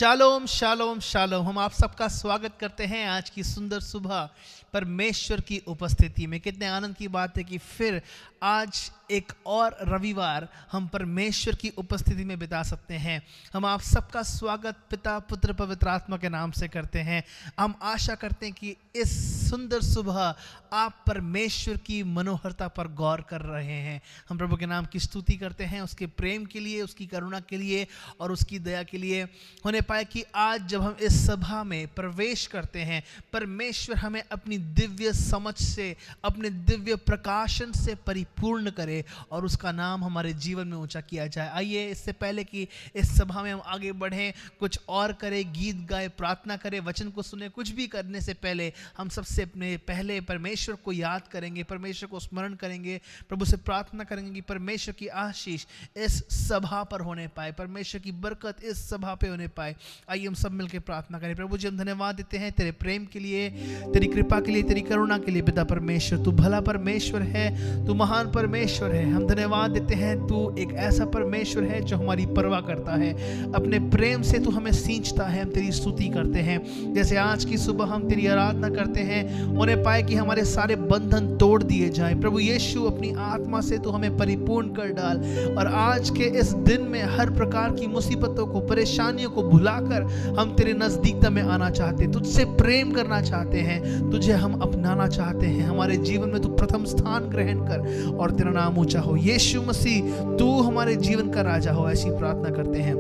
Shalom shalom shalom. हम आप सबका स्वागत करते हैं आज की सुंदर सुबह परमेश्वर की उपस्थिति में। कितने आनंद की बात है कि फिर आज एक और रविवार हम परमेश्वर की उपस्थिति में बिता सकते हैं। हम आप सबका स्वागत पिता पुत्र पवित्र आत्मा के नाम से करते हैं। हम आशा करते हैं कि इस सुंदर सुबह आप परमेश्वर की मनोहरता पर गौर कर रहे हैं। हम प्रभु के नाम की स्तुति करते हैं, उसके प्रेम के लिए, उसकी करुणा के लिए और उसकी दया के लिए। होने पाए कि आज जब हम इस सभा में प्रवेश करते हैं, परमेश्वर हमें अपनी दिव्य समझ से, अपने दिव्य प्रकाशन से परिपूर्ण करे और उसका नाम हमारे जीवन में ऊंचा किया जाए। आइए, इससे पहले कि इस सभा में हम आगे बढ़ें, कुछ और करें, गीत गाए, प्रार्थना करें, वचन को सुने, कुछ भी करने से पहले हम सबसे अपने पहले परमेश्वर को याद करेंगे, परमेश्वर को स्मरण करेंगे, प्रभु से प्रार्थना करेंगे कि परमेश्वर की आशीष इस सभा पर होने पाए, परमेश्वर की बरकत इस सभा पे होने पाए। आइए हम सब मिलकर प्रार्थना करें। प्रभु जी, हम धन्यवाद देते हैं तेरे प्रेम के लिए, तेरी कृपा के लिए, तेरी करुणा के लिए। पिता परमेश्वर, तू भला परमेश्वर है, तू महान परमेश्वर है। हम धन्यवाद देते हैं, तू एक ऐसा परमेश्वर है जो हमारी परवाह करता है। अपने प्रेम से तू हमें सींचता है। हम तेरी स्तुति करते हैं। जैसे आज की सुबह हम तेरी आराधना करते हैं, होने पाए कि हमारे सारे बंधन तोड़ दिए जाएं। प्रभु यीशु, अपनी आत्मा से तू हमें परिपूर्ण कर डाल और आज के इस दिन में हर प्रकार की मुसीबतों को, परेशानियों को भुलाकर हम तेरे नजदीकता में आना चाहते हैं, तुझसे प्रेम करना चाहते हैं, तुझे हम अपनाना चाहते हैं। हमारे जीवन में तू प्रथम स्थान ग्रहण कर और तेरा नाम ऊंचा हो। यीशु मसीह, तू हमारे जीवन का राजा हो, ऐसी प्रार्थना करते हैं।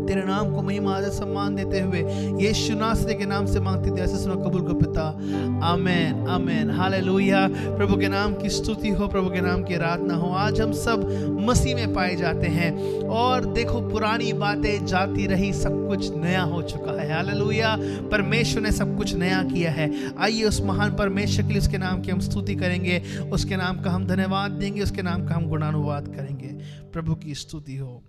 तेरे नाम को महिमा आदर सम्मान देते हुए यीशु नासरी के नाम से मांगते थे, ऐसे सुनो कबूल को पिता। आमेन आमेन, हालेलुया। प्रभु के नाम की स्तुति हो, प्रभु के नाम की आराधना हो। आज हम सब मसीह में पाए जाते हैं और देखो, पुरानी बातें जाती रही, सब कुछ नया हो चुका है। हालेलुया, परमेश्वर ने सब कुछ नया किया है। आइए उस महान परमेश्वर के लिए, उसके नाम की हम स्तुति करेंगे, उसके नाम का हम धन्यवाद देंगे, उसके नाम का हम गुणानुवाद करेंगे। प्रभु की स्तुति हो।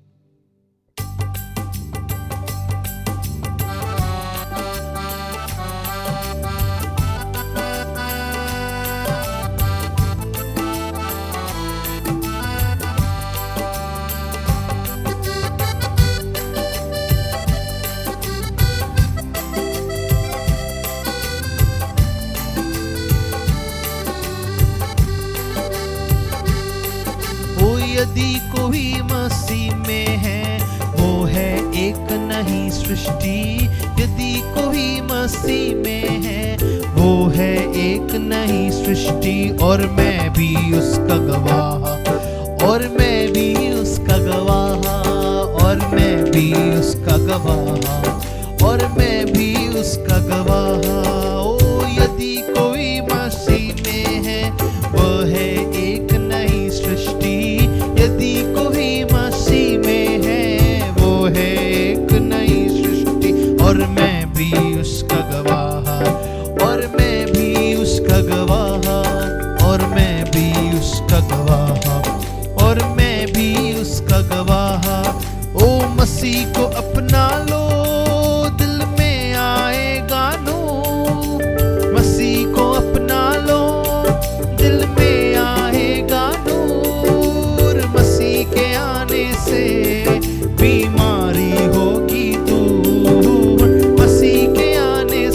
यदि कोई मसीह में है, वो है एक नई सृष्टि। यदि कोई मसीह में है, वो है एक नई सृष्टि। और मैं भी उसका गवाह, और मैं भी उसका गवाह, और मैं भी उसका गवाह, और मैं भी उसका गवाह। ओ यदि कोई मसीह में है, वो है एक नई सृष्टि। यदि कोई मसीह में है, वो है एक नई सृष्टि। और मैं भी उसका गवाह, और मैं भी उसका गवाह, और मैं भी उसका गवाह, और मैं भी उसका गवाह। ओ मसीह को अपना लो, दिल में आएगा नूर। मसीह को अपना लो, दिल में आएगा नूर। मसीह के आने से बीमारी होगी दूर। मसीह के आने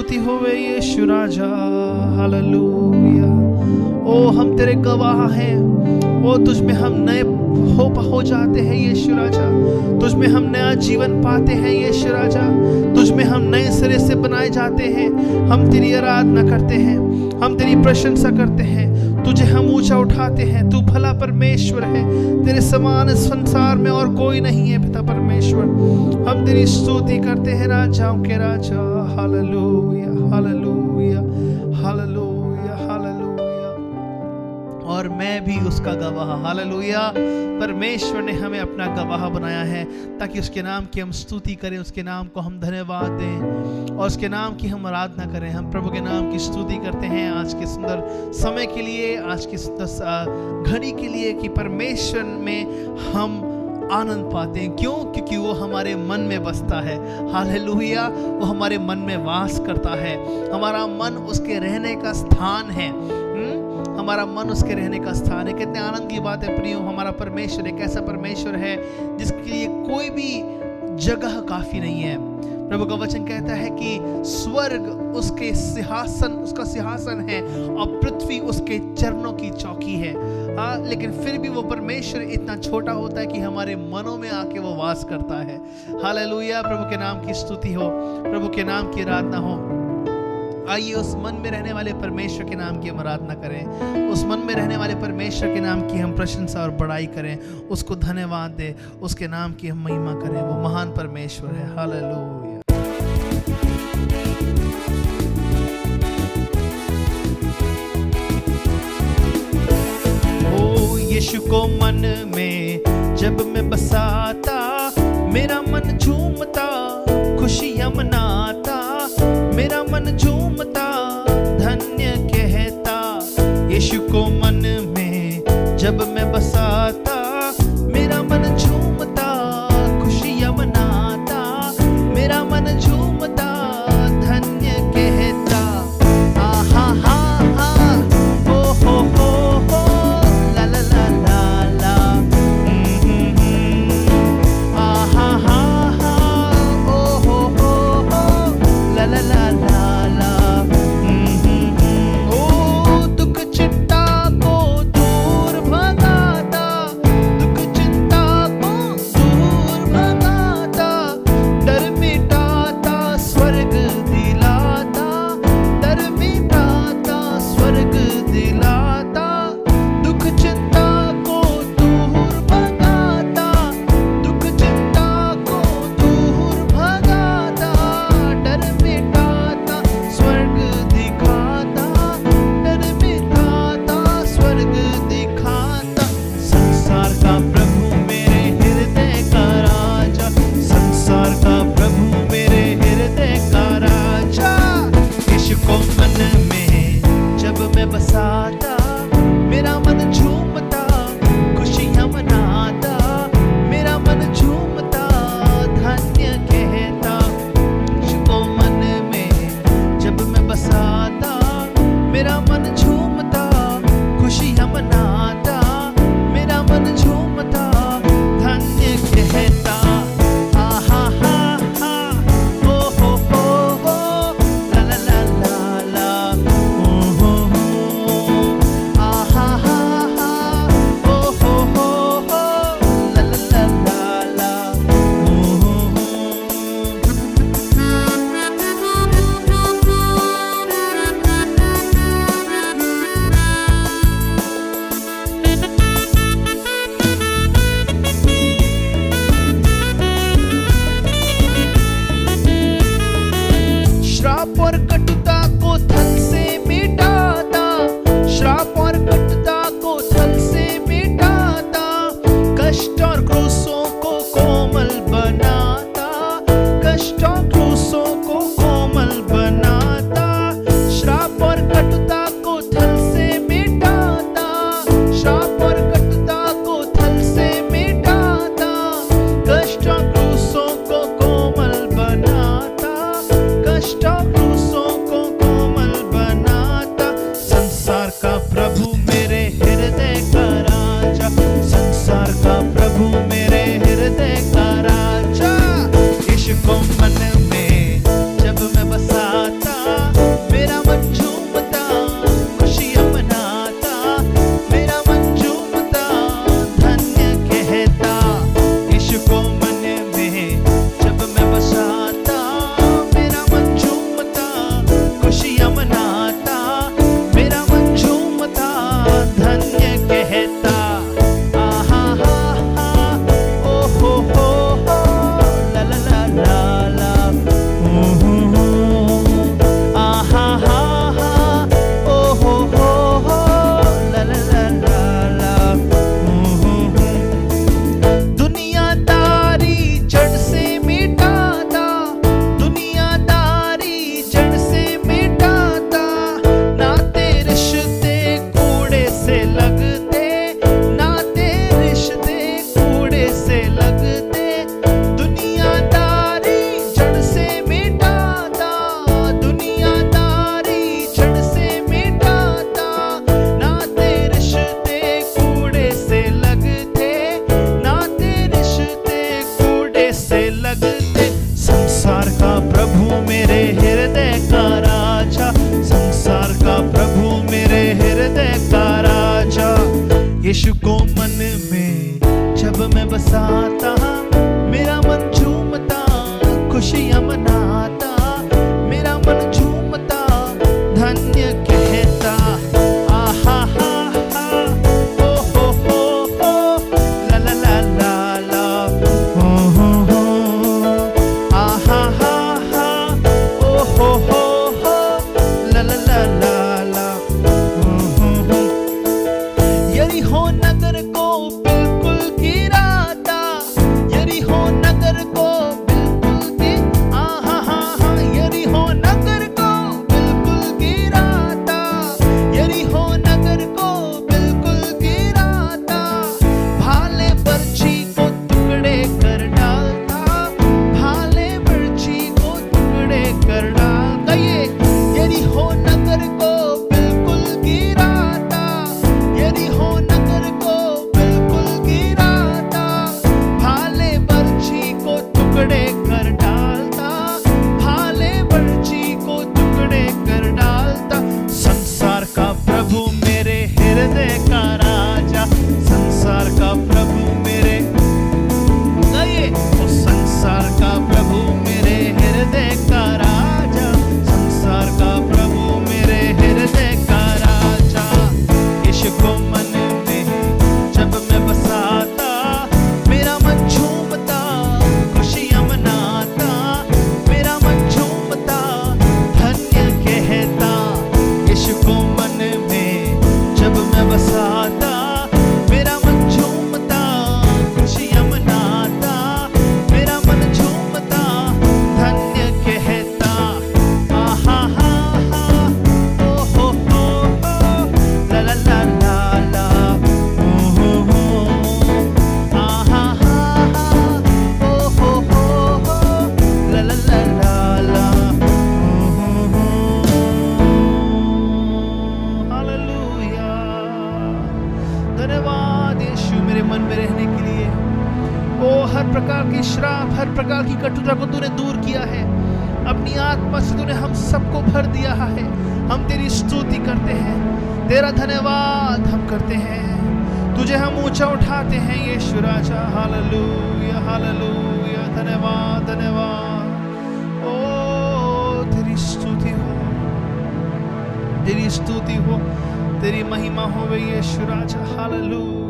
स्तुति होवे यीशु राजा। हालेलुया। ओ हम तेरे गवाह हैं। ओ तुझ में हम नए हो जाते हैं यीशु राजा। तुझ में हम नया जीवन पाते हैं यीशु राजा। तुझ में हम नए सिरे से बनाए जाते हैं। हम तेरी आराधना करते हैं, हम तेरी प्रशंसा करते हैं, तुझे हम ऊंचा उठाते हैं। तू भला परमेश्वर है, तेरे समान इस संसार में और कोई नहीं है पिता परमेश्वर। हम तेरी स्तुति करते हैं राजाओं के राजा। Hallelujah hallelujah hallelujah hallelujah. और मैं भी उसका गवाह। हालेलुया। परमेश्वर ने हमें अपना गवाह बनाया है ताकि उसके नाम की हम स्तुति करें, उसके नाम को हम धन्यवाद दें और उसके नाम की हम आराधना करें। हम प्रभु के नाम की स्तुति करते हैं आज के सुंदर समय के लिए, आज की सुंदर घड़ी के लिए कि परमेश्वर में हम आनंद पाते हैं। क्यों? क्योंकि वो हमारे मन में बसता है। हालेलुया। वो हमारे मन में वास करता है। हमारा मन उसके रहने का स्थान है। हमारा मन उसके रहने का स्थान है। कितने आनंद की बात है प्रियो। हमारा परमेश्वर एक ऐसा परमेश्वर है जिसके लिए कोई भी जगह काफी नहीं है। प्रभु का वचन कहता है कि स्वर्ग उसके सिंहासन, उसका सिंहासन है और पृथ्वी उसके चरणों की चौकी है। लेकिन फिर भी वो परमेश्वर इतना छोटा होता है कि हमारे मनों में आके वो वास करता है। हालेलुया। प्रभु के नाम की स्तुति हो, प्रभु के नाम की आराधना हो। आइए उस मन में रहने वाले परमेश्वर के नाम की हम आराधना करें, उस मन में रहने वाले परमेश्वर के नाम की हम प्रशंसा और बड़ाई करें, उसको धन्यवाद दें, उसके नाम की हम महिमा करें। वो महान परमेश्वर है। हालेलुया। ओ यीशु को मन में जब मैं बसाता, मेरा मन झूमता, खुशियां मनाता, मेरा मन झूमता, धन्य कहता। यीशु को मन में जब मैं बसाता, मेरा मन झूमता, खुशियां मनाता, मेरा मन झूमता, धन्य कहता। आहा हा हा ओ हो ला ला ला ला ला। आहा हा हा ओ हो ला ला ला ला ला। ओ दुख चिंता को दूर भगाता, दुख चिंता को दूर भगाता, डर मिटाता, स्वर्ग दिलाता, डर मिटाता, स्वर्ग दिलाता, दुख चिंता को दूर भगाता, दुख चिंता को दूर भगाता, डर मिटाता, स्वर्ग दिखाता, डर मिटाता, स्वर्ग दिखाता। संसार का प्रभु मेरे हृदय का राजा, संसार का प्रभु मेरे हृदय का राजा। यीशु को मन में जब मैं बसाता, मेरा मन झूमता, खुशियां मनाता, मेरा मन झूमता, धन्य कहता। यीशु को मन में जब मैं बसाता, मेरा मन झूमता, खुशियां मनाता, मेरा मन झूमता, धन्य कहता। आहा हा हा ओ हो ला ला ला ला ला। ओ हो बसाता, मेरा मन झूमता, खुशियाँ मनाता, मेरा मन झूमता, धन्य कहता। आहा हा हा, ओ हो, ला ला ला ला ला, हो, आहा हा हा, ओ हो, ला ला ला ला ला, हो। यरीहो नगर को बिल्कुल गिराता, यरीहो नगर को बिल्कुल यरीहो नगर को बिल्कुल गिराता, यरीहो नगर को बिल्कुल गिराता, भाले बर्छी को टुकड़े कर डालता, भाले बर्छी को टुकड़े कर डालता। ये यरीहो नगर को बिल्कुल गिराता, यरीहो नगर को बिल्कुल गिराता, भाले बर्छी को टुकड़े कर डालता, भाले बर्छी को टुकड़े कर डालता। संसार का प्रभु मेरे हृदय का राजा, संसार का प्रभु मेरे गए, तो संसार का प्रभु मेरे हृदय का राजा, संसार का प्रभु मेरे हृदय का राजा। यीशु को मन में जब मैं बसाता, मेरा मन झूमता, खुशियाँ मनाता, मेरा मन झूमता, धन्य कहता। यीशु को मन में जब मैं बसाता, मेरा मन झूमता, खुशियाँ मनाता, मेरा मन झूमता, धन्य कहता। आहा हा हा, ओ हो, ला ला ला ला ला, हो, आहा हा हा, ओ हो, ला ला ला ला ला, हो। हालेलुया, धन्यवाद यीशु मेरे मन में रहने के लिए। ओ हर प्रकार की श्राप, हर प्रकार की कटुता को तूने दूर किया है, अपनी आत्मा से तूने हम सबको भर दिया है। हम तेरी स्तुति करते हैं, तेरा धन्यवाद हम करते हैं, तुझे हम ऊंचा उठाते हैं यीशु राजा। हालेलुया हालेलुया, धन्यवाद धन्यवाद। ओ तेरी स्तुति हो, तेरी स्तुति हो, तेरी महिमा हो यीशु राजा। हालेलुया।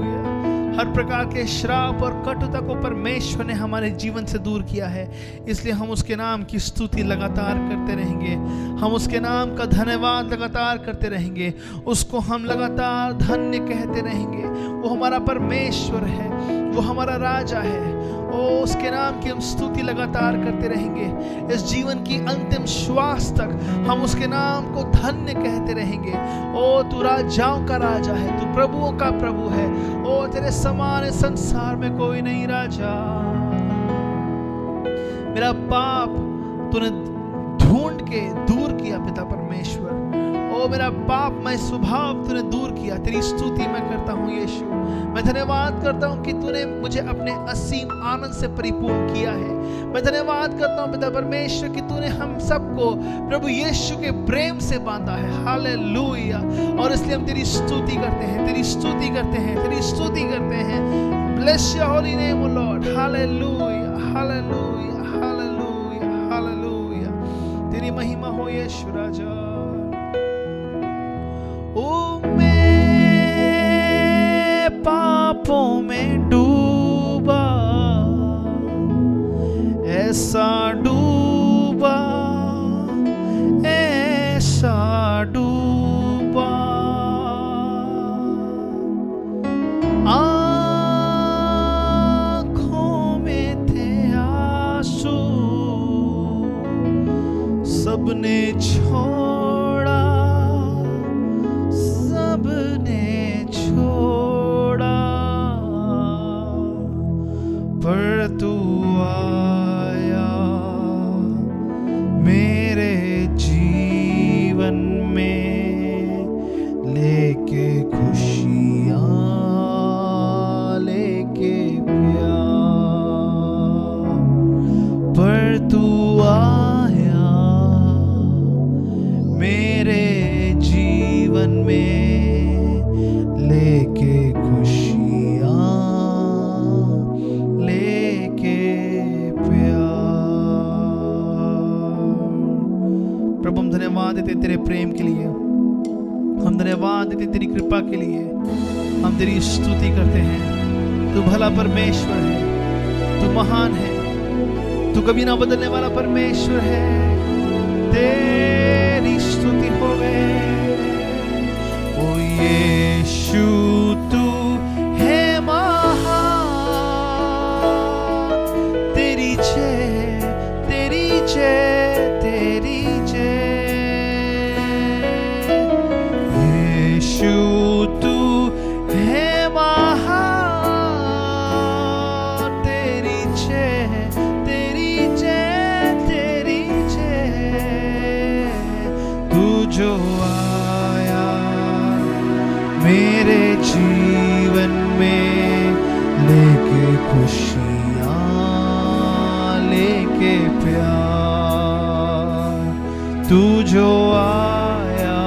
हर प्रकार के श्राप और कटुता को परमेश्वर ने हमारे जीवन से दूर किया है, इसलिए हम उसके नाम की स्तुति लगातार करते रहेंगे, हम उसके नाम का धन्यवाद लगातार करते रहेंगे, उसको हम लगातार धन्य कहते रहेंगे। वो हमारा परमेश्वर है, वो हमारा राजा है। ओ उसके नाम की हम स्तुति लगातार करते रहेंगे, इस जीवन की अंतिम श्वास तक हम उसके नाम को धन्य कहते रहेंगे। ओ तू राजाओं का राजा है, तू प्रभुओं का प्रभु है। ओ तेरे समान संसार में कोई नहीं राजा। मेरा पाप तूने ढूंढ के दूर किया पिता परमेश्वर। ओ मेरा पापमय स्वभाव तूने दूर किया। तेरी स्तुति मैं करता हूँ यीशु। मैं धन्यवाद करता हूँ कि तूने मुझे अपने असीम आनंद से परिपूर्ण किया है। मैं धन्यवाद करता हूँ पिता परमेश्वर कि तूने हम सबको प्रभु यीशु के प्रेम से बांधा है। हालेलुया। और इसलिए हम तेरी स्तुति करते हैं, तेरी स्तुति करते हैं, तेरी स्तुति करते हैं। Bless your holy name O Lord. Hallelujah hallelujah hallelujah hallelujah. तेरी महिमा हो यीशु राजा। ओ मैं पापों में डूबा, ऐसा डूबा, ऐसा डूबा, आँखों में थे आंसू, सबने छोड़ा, सबने छोड़ा, पर तू आया मेरे जीवन में, लेके खुशियाँ, लेके प्यार, पर तू आया मेरे जीवन में, लेके खुशियाँ, धन्यवाद देते तेरी कृपा के लिए, हम तेरी स्तुति करते हैं। तू भला परमेश्वर है, तू महान है, तू कभी ना बदलने वाला परमेश्वर है। तेरी स्तुति होवे ओ यीशु, तू है महान। तेरी जय, तेरी जय, तेरी जय। यीशु तू है महान। तेरी जय, तेरी जय, तेरी जय। तू जो आया मेरे जीवन में, लेके खुशियाँ, लेके प्यार। तू जो आया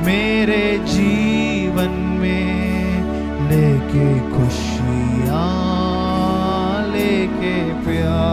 मेरे जीवन में, लेके खुशियाँ, लेके प्यार।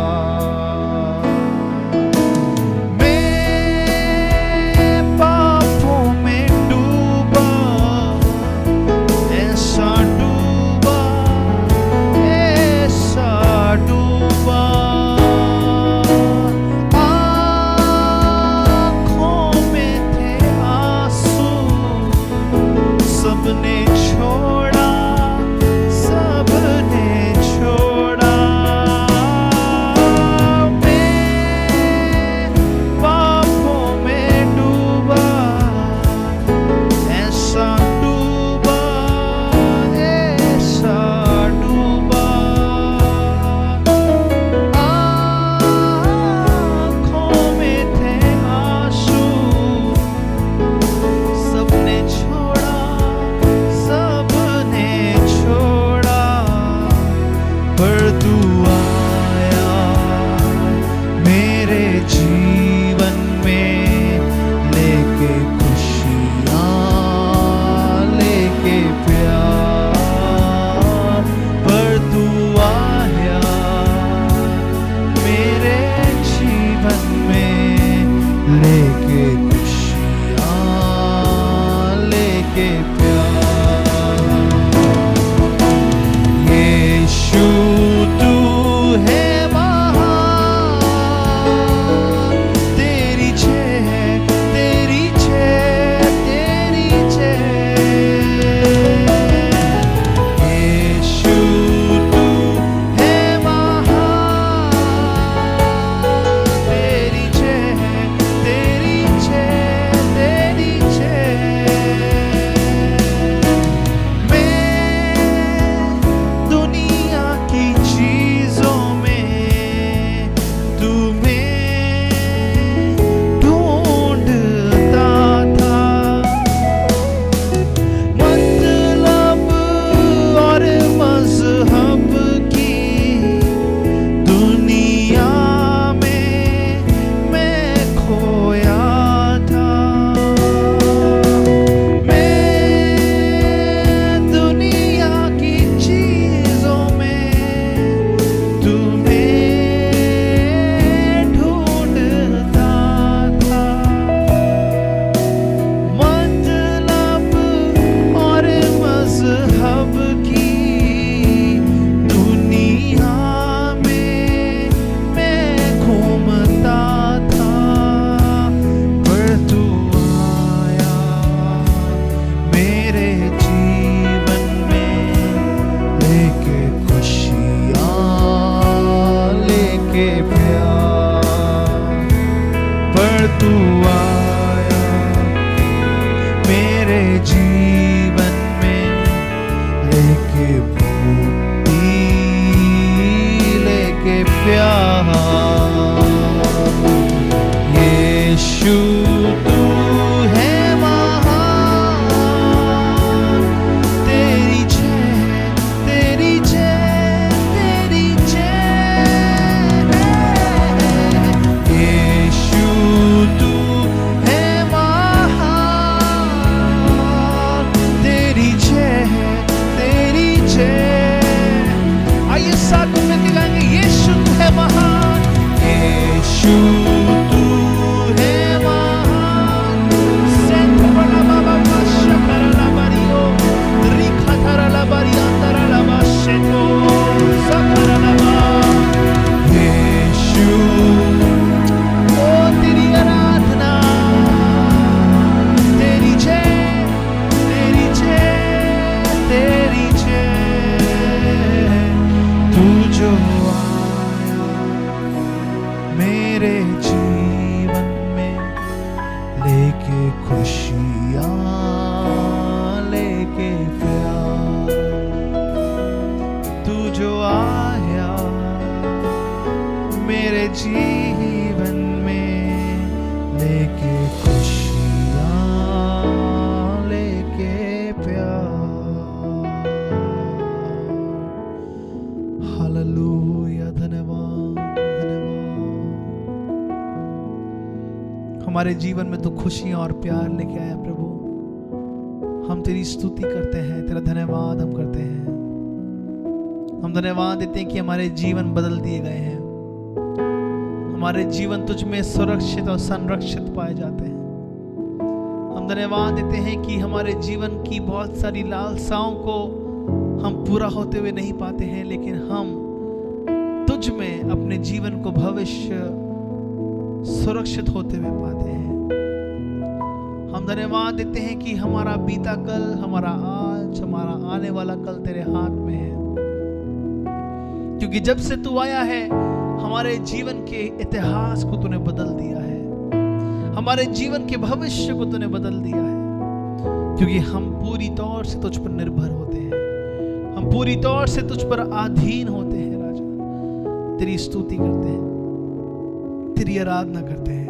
खुशियाँ लेके प्यार, तू जो आया मेरे जीवन में लेके खुशियाँ लेके प्यार। हालेलुया, धन्यवाद धन्यवाद। हमारे जीवन में तो खुशियाँ और प्यार लेके आया प्रभु। हम तेरी स्तुति करते हैं, तेरा धन्यवाद हम करते हैं। हम धन्यवाद देते हैं कि हमारे जीवन बदल दिए गए हैं। हमारे जीवन तुझ में सुरक्षित और संरक्षित पाए जाते हैं। हम धन्यवाद देते हैं कि हमारे जीवन की बहुत सारी लालसाओं को हम पूरा होते हुए नहीं पाते हैं, लेकिन हम तुझ में अपने जीवन को भविष्य सुरक्षित होते हुए पाते हैं। हम धन्यवाद देते हैं कि हमारा बीता कल, हमारा आज, हमारा आने वाला कल तेरे हाथ में है, क्योंकि जब से तू आया है हमारे जीवन के इतिहास को तूने बदल दिया है, हमारे जीवन के भविष्य को तूने बदल दिया है, क्योंकि हम पूरी तौर से तुझ पर निर्भर होते हैं, हम पूरी तौर से तुझ पर अधीन होते हैं। राजा तेरी स्तुति करते हैं, तेरी आराधना करते हैं।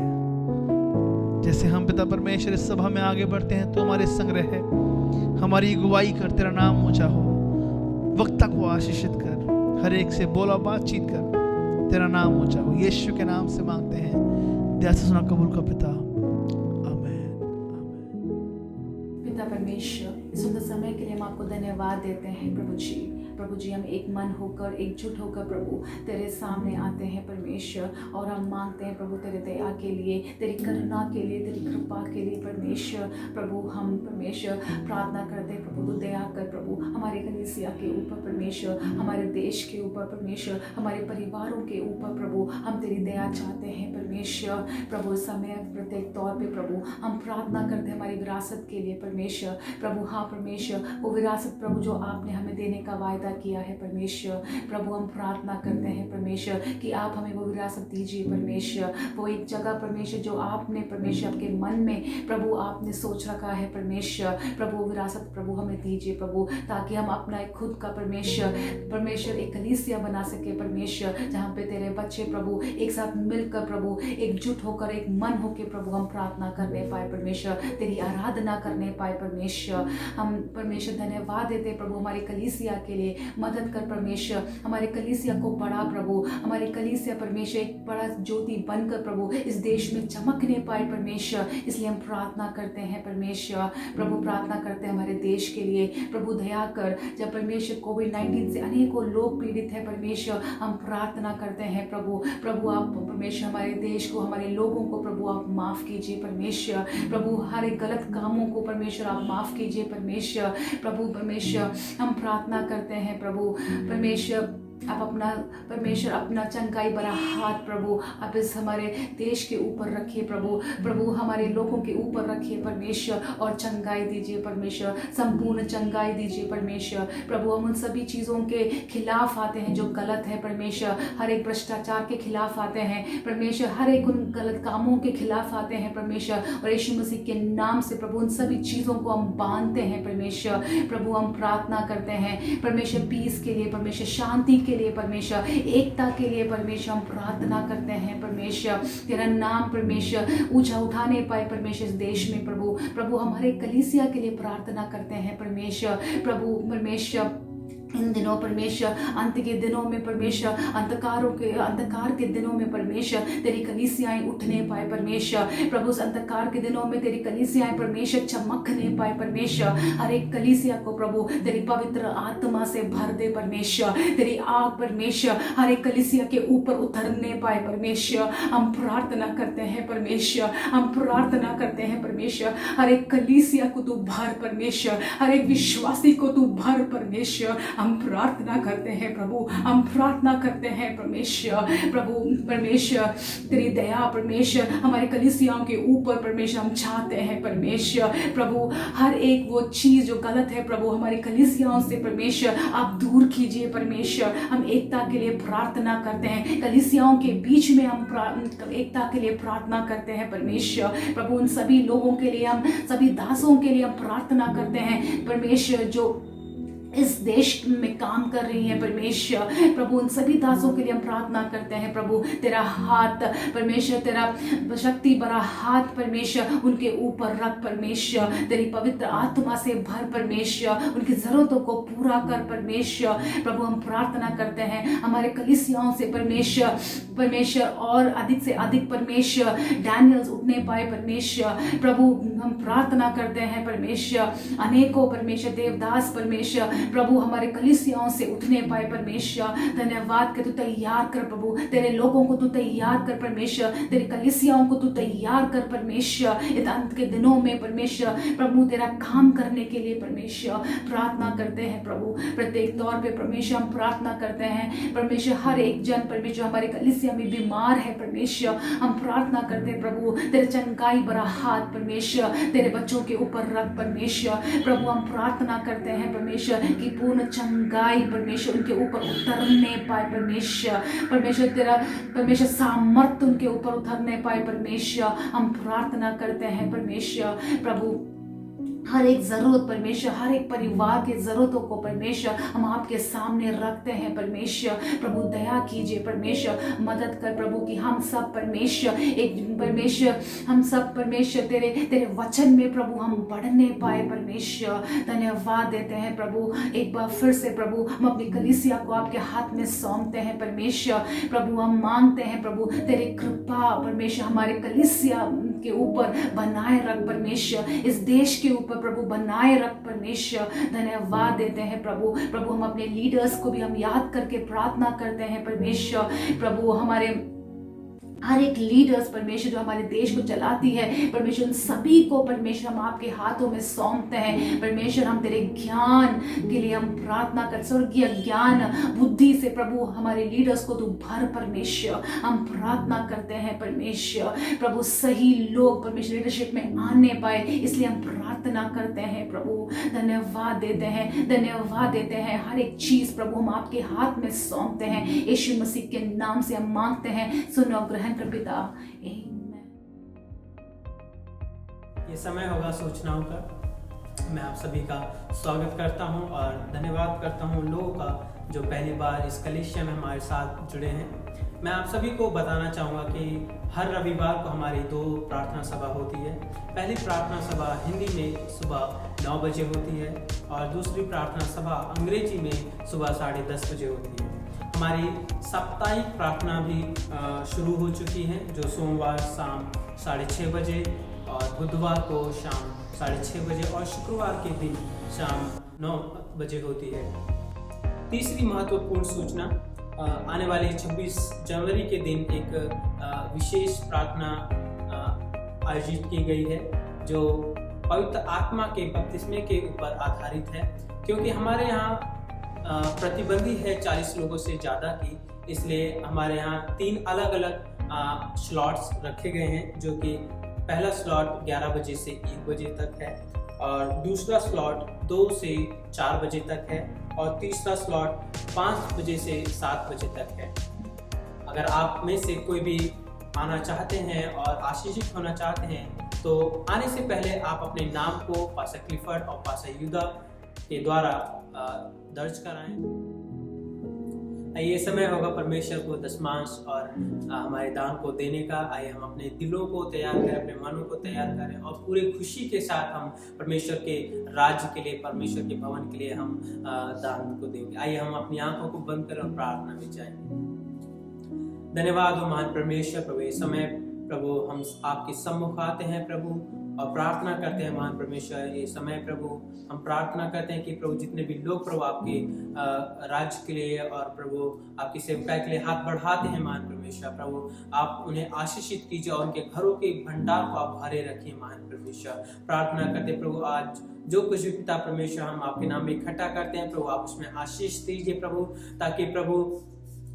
जैसे हम पिता परमेश्वर इस सभा में आगे बढ़ते हैं तो हमारे संग रहे, हमारी अगुवाई कर, तेरा नाम ऊंचा हो। वक्ता को आशीषित कर, हर एक से बोला बातचीत कर, तेरा नाम ऊंचा हो। यीशु के नाम से मांगते हैं, दया से सुना कबूल का पिता, आमीन आमीन। पिता परमेश्वर, इस सुंदर समय के लिए हम आपको धन्यवाद देते हैं प्रभु जी। प्रभु जी, हम एक मन होकर, एकजुट होकर प्रभु तेरे सामने आते हैं परमेश्वर, और हम मांगते हैं प्रभु तेरे दया के लिए, तेरी करुणा के लिए, तेरी कृपा के लिए परमेश्वर। प्रभु हम परमेश्वर प्रार्थना करते हैं प्रभु, तू दया कर प्रभु हमारे कलीसिया के ऊपर परमेश्वर, हमारे देश के ऊपर परमेश्वर, हमारे परिवारों के ऊपर प्रभु हम तेरी दया चाहते हैं परमेश्वर। प्रभु समय प्रत्येक तौर पे प्रभु हम प्रार्थना करते हैं हमारी विरासत के लिए परमेश्वर। प्रभु हाँ परमेश्वर, वो विरासत प्रभु जो आपने हमें देने का वायदा किया है परमेश्वर। प्रभु हम प्रार्थना करते हैं परमेश्वर कि आप हमें वो विरासत दीजिए परमेश्वर, वो एक जगह परमेश्वर जो आपने परमेश्वर आपके मन में प्रभु आपने सोच रखा है परमेश्वर। प्रभु विरासत प्रभु हमें दीजिए प्रभु, ताकि हम अपना एक खुद का परमेश्वर एक कलीसिया बना सके परमेश्वर, जहाँ पे तेरे बच्चे प्रभु एक साथ मिलकर प्रभु एकजुट होकर, एक मन होकर प्रभु हम प्रार्थना करने पाए परमेश्वर, तेरी आराधना करने पाए परमेश्वर। हम परमेश्वर धन्यवाद देते प्रभु हमारी कलीसिया के लिए, मदद कर परमेश्वर, हमारे कलीसिया को बढ़ा प्रभु, हमारी कलीसिया परमेश्वर एक बड़ा ज्योति बनकर प्रभु इस देश में चमकने पाए परमेश्वर। इसलिए हम प्रार्थना करते हैं परमेश्वर। प्रभु प्रार्थना करते हैं हमारे देश के लिए, प्रभु दया कर। जब परमेश्वर कोविड-19 से अनेकों लोग पीड़ित है परमेश्वर, हम प्रार्थना करते हैं प्रभु आप परमेश्वर हमारे देश को, हमारे लोगों को प्रभु आप माफ कीजिए परमेश्वर। प्रभु हर एक गलत कामों को परमेश्वर आप माफ कीजिए परमेश्वर। प्रभु परमेश्वर हम प्रार्थना करते हैं प्रभु परमेश्वर, आप अपना परमेश्वर अपना चंगाई भरा हाथ प्रभु आप इस हमारे देश के ऊपर रखिए प्रभु हमारे लोगों के ऊपर रखिए परमेश्वर, और चंगाई दीजिए परमेश्वर, संपूर्ण चंगाई दीजिए परमेश्वर। प्रभु हम उन सभी चीज़ों के खिलाफ आते हैं जो गलत है परमेश्वर, हर एक भ्रष्टाचार के खिलाफ आते हैं परमेश्वर, हर एक उन गलत कामों के खिलाफ आते हैं परमेश्वर, और यीशु मसीह के नाम से प्रभु उन सभी चीज़ों को हम बांधते हैं परमेश्वर। प्रभु हम प्रार्थना करते हैं परमेश्वर पीस के लिए, परमेश्वर शांति के लिए परमेश्वर, एकता के लिए परमेश्वर हम प्रार्थना करते हैं परमेश्वर। तेरा नाम परमेश्वर ऊंचा उठाने पाए परमेश्वर इस देश में प्रभु हमारे कलीसिया के लिए प्रार्थना करते हैं परमेश्वर। प्रभु परमेश्वर इन दिनों परमेश्वर, अंत के दिनों में परमेश्वर, अंधकार के दिनों में परमेश्वर तेरी कलीसियाएं उठने पाए परमेश्वर। प्रभु उस अंधकार के दिनों में तेरी कलीसियाएं परमेश्वर चमकने पाए परमेश्वर। हर एक कलीसिया को प्रभु तेरी पवित्र आत्मा से भर दे परमेश्वर, तेरी आग परमेश्वर हर एक कलीसिया के ऊपर उतरने पाए परमेश्वर। हम प्रार्थना करते हैं परमेश्वर, हम प्रार्थना करते हैं परमेश्वर, हर एक कलीसिया को तू भर परमेश्वर, हर एक विश्वासी को तू भर परमेश्वर, हम प्रार्थना करते हैं प्रभु, हम प्रार्थना करते हैं परमेश्वर। प्रभु परमेश्वर तेरी दया परमेश्वर हमारे कलीसियाओं के ऊपर परमेश्वर हम चाहते हैं परमेश्वर। प्रभु हर एक वो चीज़ जो गलत है प्रभु हमारी कलीसियाओं से परमेश्वर आप दूर कीजिए परमेश्वर। हम एकता के लिए प्रार्थना करते हैं, कलीसियाओं के बीच में हम एकता के लिए प्रार्थना करते हैं परमेश्वर। प्रभु उन सभी लोगों के लिए, हम सभी दासों के लिए हम प्रार्थना करते हैं परमेश्वर जो इस देश में काम कर रही है परमेश्वर। प्रभु उन सभी दासों के लिए हम प्रार्थना करते हैं प्रभु, तेरा हाथ परमेश्वर, तेरा शक्ति भरा हाथ परमेश्वर उनके ऊपर रख परमेश्वर। तेरी पवित्र आत्मा से भर परमेश्वर, उनकी जरूरतों को पूरा कर परमेश्वर। प्रभु हम प्रार्थना करते हैं हमारे कलीसियाओं से परमेश्वर और अधिक से अधिक परमेश्वर डैनियल्स उठने पाए परमेश्वर। प्रभु हम प्रार्थना करते हैं परमेश्वर अनेकों परमेश्वर देवदास परमेश्वर प्रभु हमारे कलीसियाओं से उठने पाए परमेश्वर। धन्यवाद कि तू तैयार कर प्रभु, तेरे लोगों को तू तैयार कर परमेश्वर, तेरी कलीसियाओं को तू तैयार कर परमेश्वर। इस अंत के दिनों में परमेश्वर प्रभु तेरा काम करने के लिए परमेश्वर प्रार्थना करते हैं प्रभु। प्रत्येक तौर पे परमेश्वर हम प्रार्थना करते हैं परमेश्वर हर एक जन परमेश्वर हमारे कलीसिया में बीमार है परमेश्वर, हम प्रार्थना करते हैं प्रभु तेरे चंगाई भरा हाथ परमेश्वर तेरे बच्चों के ऊपर रख परमेश्वर। प्रभु हम प्रार्थना करते हैं परमेश्वर की पूर्ण चंगाई परमेश्वर उनके ऊपर उतरने पाए परमेश्वर तेरा परमेश्वर सामर्थ्य उनके ऊपर उतरने पाए परमेश्वर। हम प्रार्थना करते हैं परमेश्वर प्रभु हर एक जरूरत परमेश्वर, हर एक परिवार के जरूरतों को परमेश्वर हम आपके सामने रखते हैं परमेश्वर। प्रभु दया कीजिए परमेश्वर, मदद कर प्रभु कि हम सब परमेश्वर हम सब परमेश्वर तेरे वचन में प्रभु हम बढ़ने पाए परमेश्वर। धन्यवाद देते हैं प्रभु, एक बार फिर से प्रभु हम अपनी कलीसिया को आपके हाथ में सौंपते हैं परमेश्वर। प्रभु हम मांगते हैं प्रभु तेरी कृपा परमेश्वर हमारे कलीसिया के ऊपर बनाए रख परमेश्वर, इस देश के ऊपर प्रभु बनाए रख परमेश्वर। धन्यवाद देते हैं प्रभु हम अपने लीडर्स को भी हम याद करके प्रार्थना करते हैं परमेश्वर। प्रभु हमारे हर एक लीडर्स परमेश्वर जो हमारे देश को चलाती है परमेश्वर उन सभी को परमेश्वर हम आपके हाथों में सौंपते हैं परमेश्वर। हम तेरे ज्ञान के लिए हम प्रार्थना कर, स्वर्गीय ज्ञान बुद्धि से प्रभु हमारे लीडर्स को तू भर परमेश्वर। हम प्रार्थना करते हैं परमेश्वर प्रभु सही लोग परमेश्वर लीडरशिप में आने पाए, इसलिए हम प्रार्थना करते हैं प्रभु। धन्यवाद देते हैं हर एक चीज प्रभु हम आपके हाथ में सौंपते हैं। यीशु मसीह के नाम से हम मांगते हैं, सुनो ग्रहण कर पिता, आमीन। ये समय होगा सूचनाओं का। मैं आप सभी का स्वागत करता हूं और धन्यवाद करता हूं उन लोगों का जो पहली बार इस कलीसिया में हमारे साथ जुड़े हैं। मैं आप सभी को बताना चाहूँगा कि हर रविवार को हमारी 2 प्रार्थना सभा होती है। पहली प्रार्थना सभा हिंदी में सुबह 9 बजे होती है और दूसरी प्रार्थना सभा अंग्रेजी में सुबह 10:30 बजे होती है। हमारी साप्ताहिक प्रार्थना भी शुरू हो चुकी है जो सोमवार शाम 6:30 बजे और बुधवार को शाम 6:30 बजे और शुक्रवार के दिन शाम 9 बजे होती है। तीसरी महत्वपूर्ण सूचना, आने वाले 26 जनवरी के दिन एक विशेष प्रार्थना आयोजित की गई है जो पवित्र आत्मा के बपतिस्मे के ऊपर आधारित है। क्योंकि हमारे यहाँ प्रतिबंधी है 40 लोगों से ज़्यादा की, इसलिए हमारे यहाँ 3 अलग अलग स्लॉट्स रखे गए हैं जो कि पहला स्लॉट 11 बजे से 1 बजे तक है और दूसरा स्लॉट 2 से 4 बजे तक है और तीसरा स्लॉट 5 बजे से 7 बजे तक है। अगर आप में से कोई भी आना चाहते हैं और आशीषित होना चाहते हैं तो आने से पहले आप अपने नाम को पास्टर क्लिफर्ड और पास्टर युदा के द्वारा दर्ज कराएं। ये समय होगा परमेश्वर को दशमांश और हमारे दान को देने का। आइए हम अपने दिलों को तैयार करें, अपने मनों को तैयार करें और पूरे खुशी के साथ हम परमेश्वर के राज्य के लिए, परमेश्वर के भवन के लिए हम दान को देंगे। आइए हम अपनी आंखों को बंद करें और प्रार्थना में जाएंगे। धन्यवाद हो महान परमेश्वर प्रभु, इस समय प्रभु हम आपके सम्मुख आते हैं प्रभु और प्रार्थना करते हैं महान परमेश्वर। ये समय प्रभु हम प्रार्थना करते हैं कि प्रभु जितने भी लोग प्रभु आपके राज्य के लिए और प्रभु आपकी सेवकाई के लिए हाथ बढ़ाते हैं महान परमेश्वर, परमेश्वर। प्रभु आप उन्हें आशीषित कीजिए और उनके घरों के भंडार को आप भरे रखिए महान परमेश्वर। प्रार्थना करते प्रभु आज जो कुछ भी पिता परमेश्वर हम आपके नाम में इकट्ठा करते हैं प्रभु, आप उसमें आशीष दीजिए प्रभु, ताकि प्रभु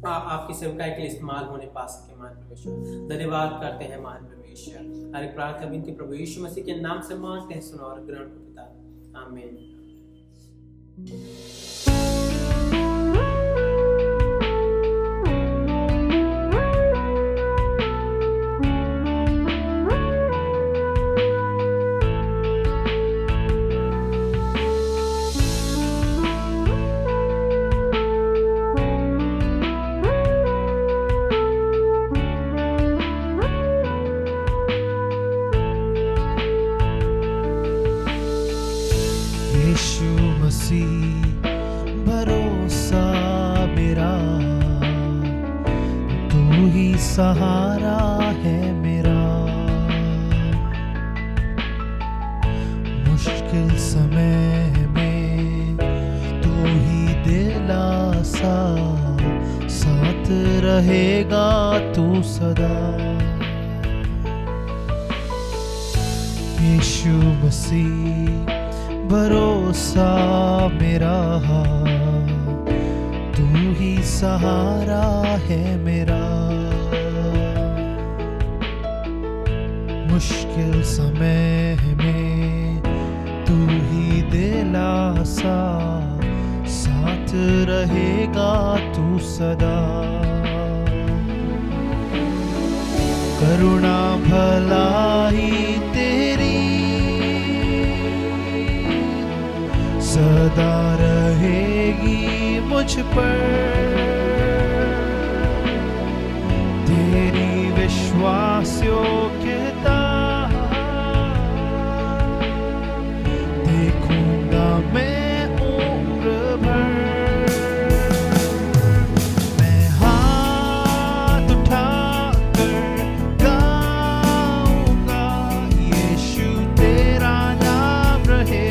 आपकी सेवकाई के लिए इस्तेमाल होने पा सके महान परमेश्वर। धन्यवाद करते हैं महान परमेश्वर। हर एक प्रार्थना विनती प्रभु यीशु मसीह के नाम से मांगते हैं, सुनो और ग्रहण करो पिता, आमीन। यीशु मसीह भरोसा मेरा, तू ही सहारा है मेरा। मुश्किल समय में तू ही दिलासा, साथ रहेगा तू सदा। यीशु मसीह भरोसा मेरा, तू ही सहारा है मेरा। मुश्किल समय में तू ही दिलासा, साथ रहेगा तू सदा। करुणा भलाई तेरी सदा रहेगी मुझ पर, तेरी विश्वास योग्यता देखूंगा मैं उम्र भर। मैं हाथ उठाकर गाऊंगा, यीशु तेरा नाम रहे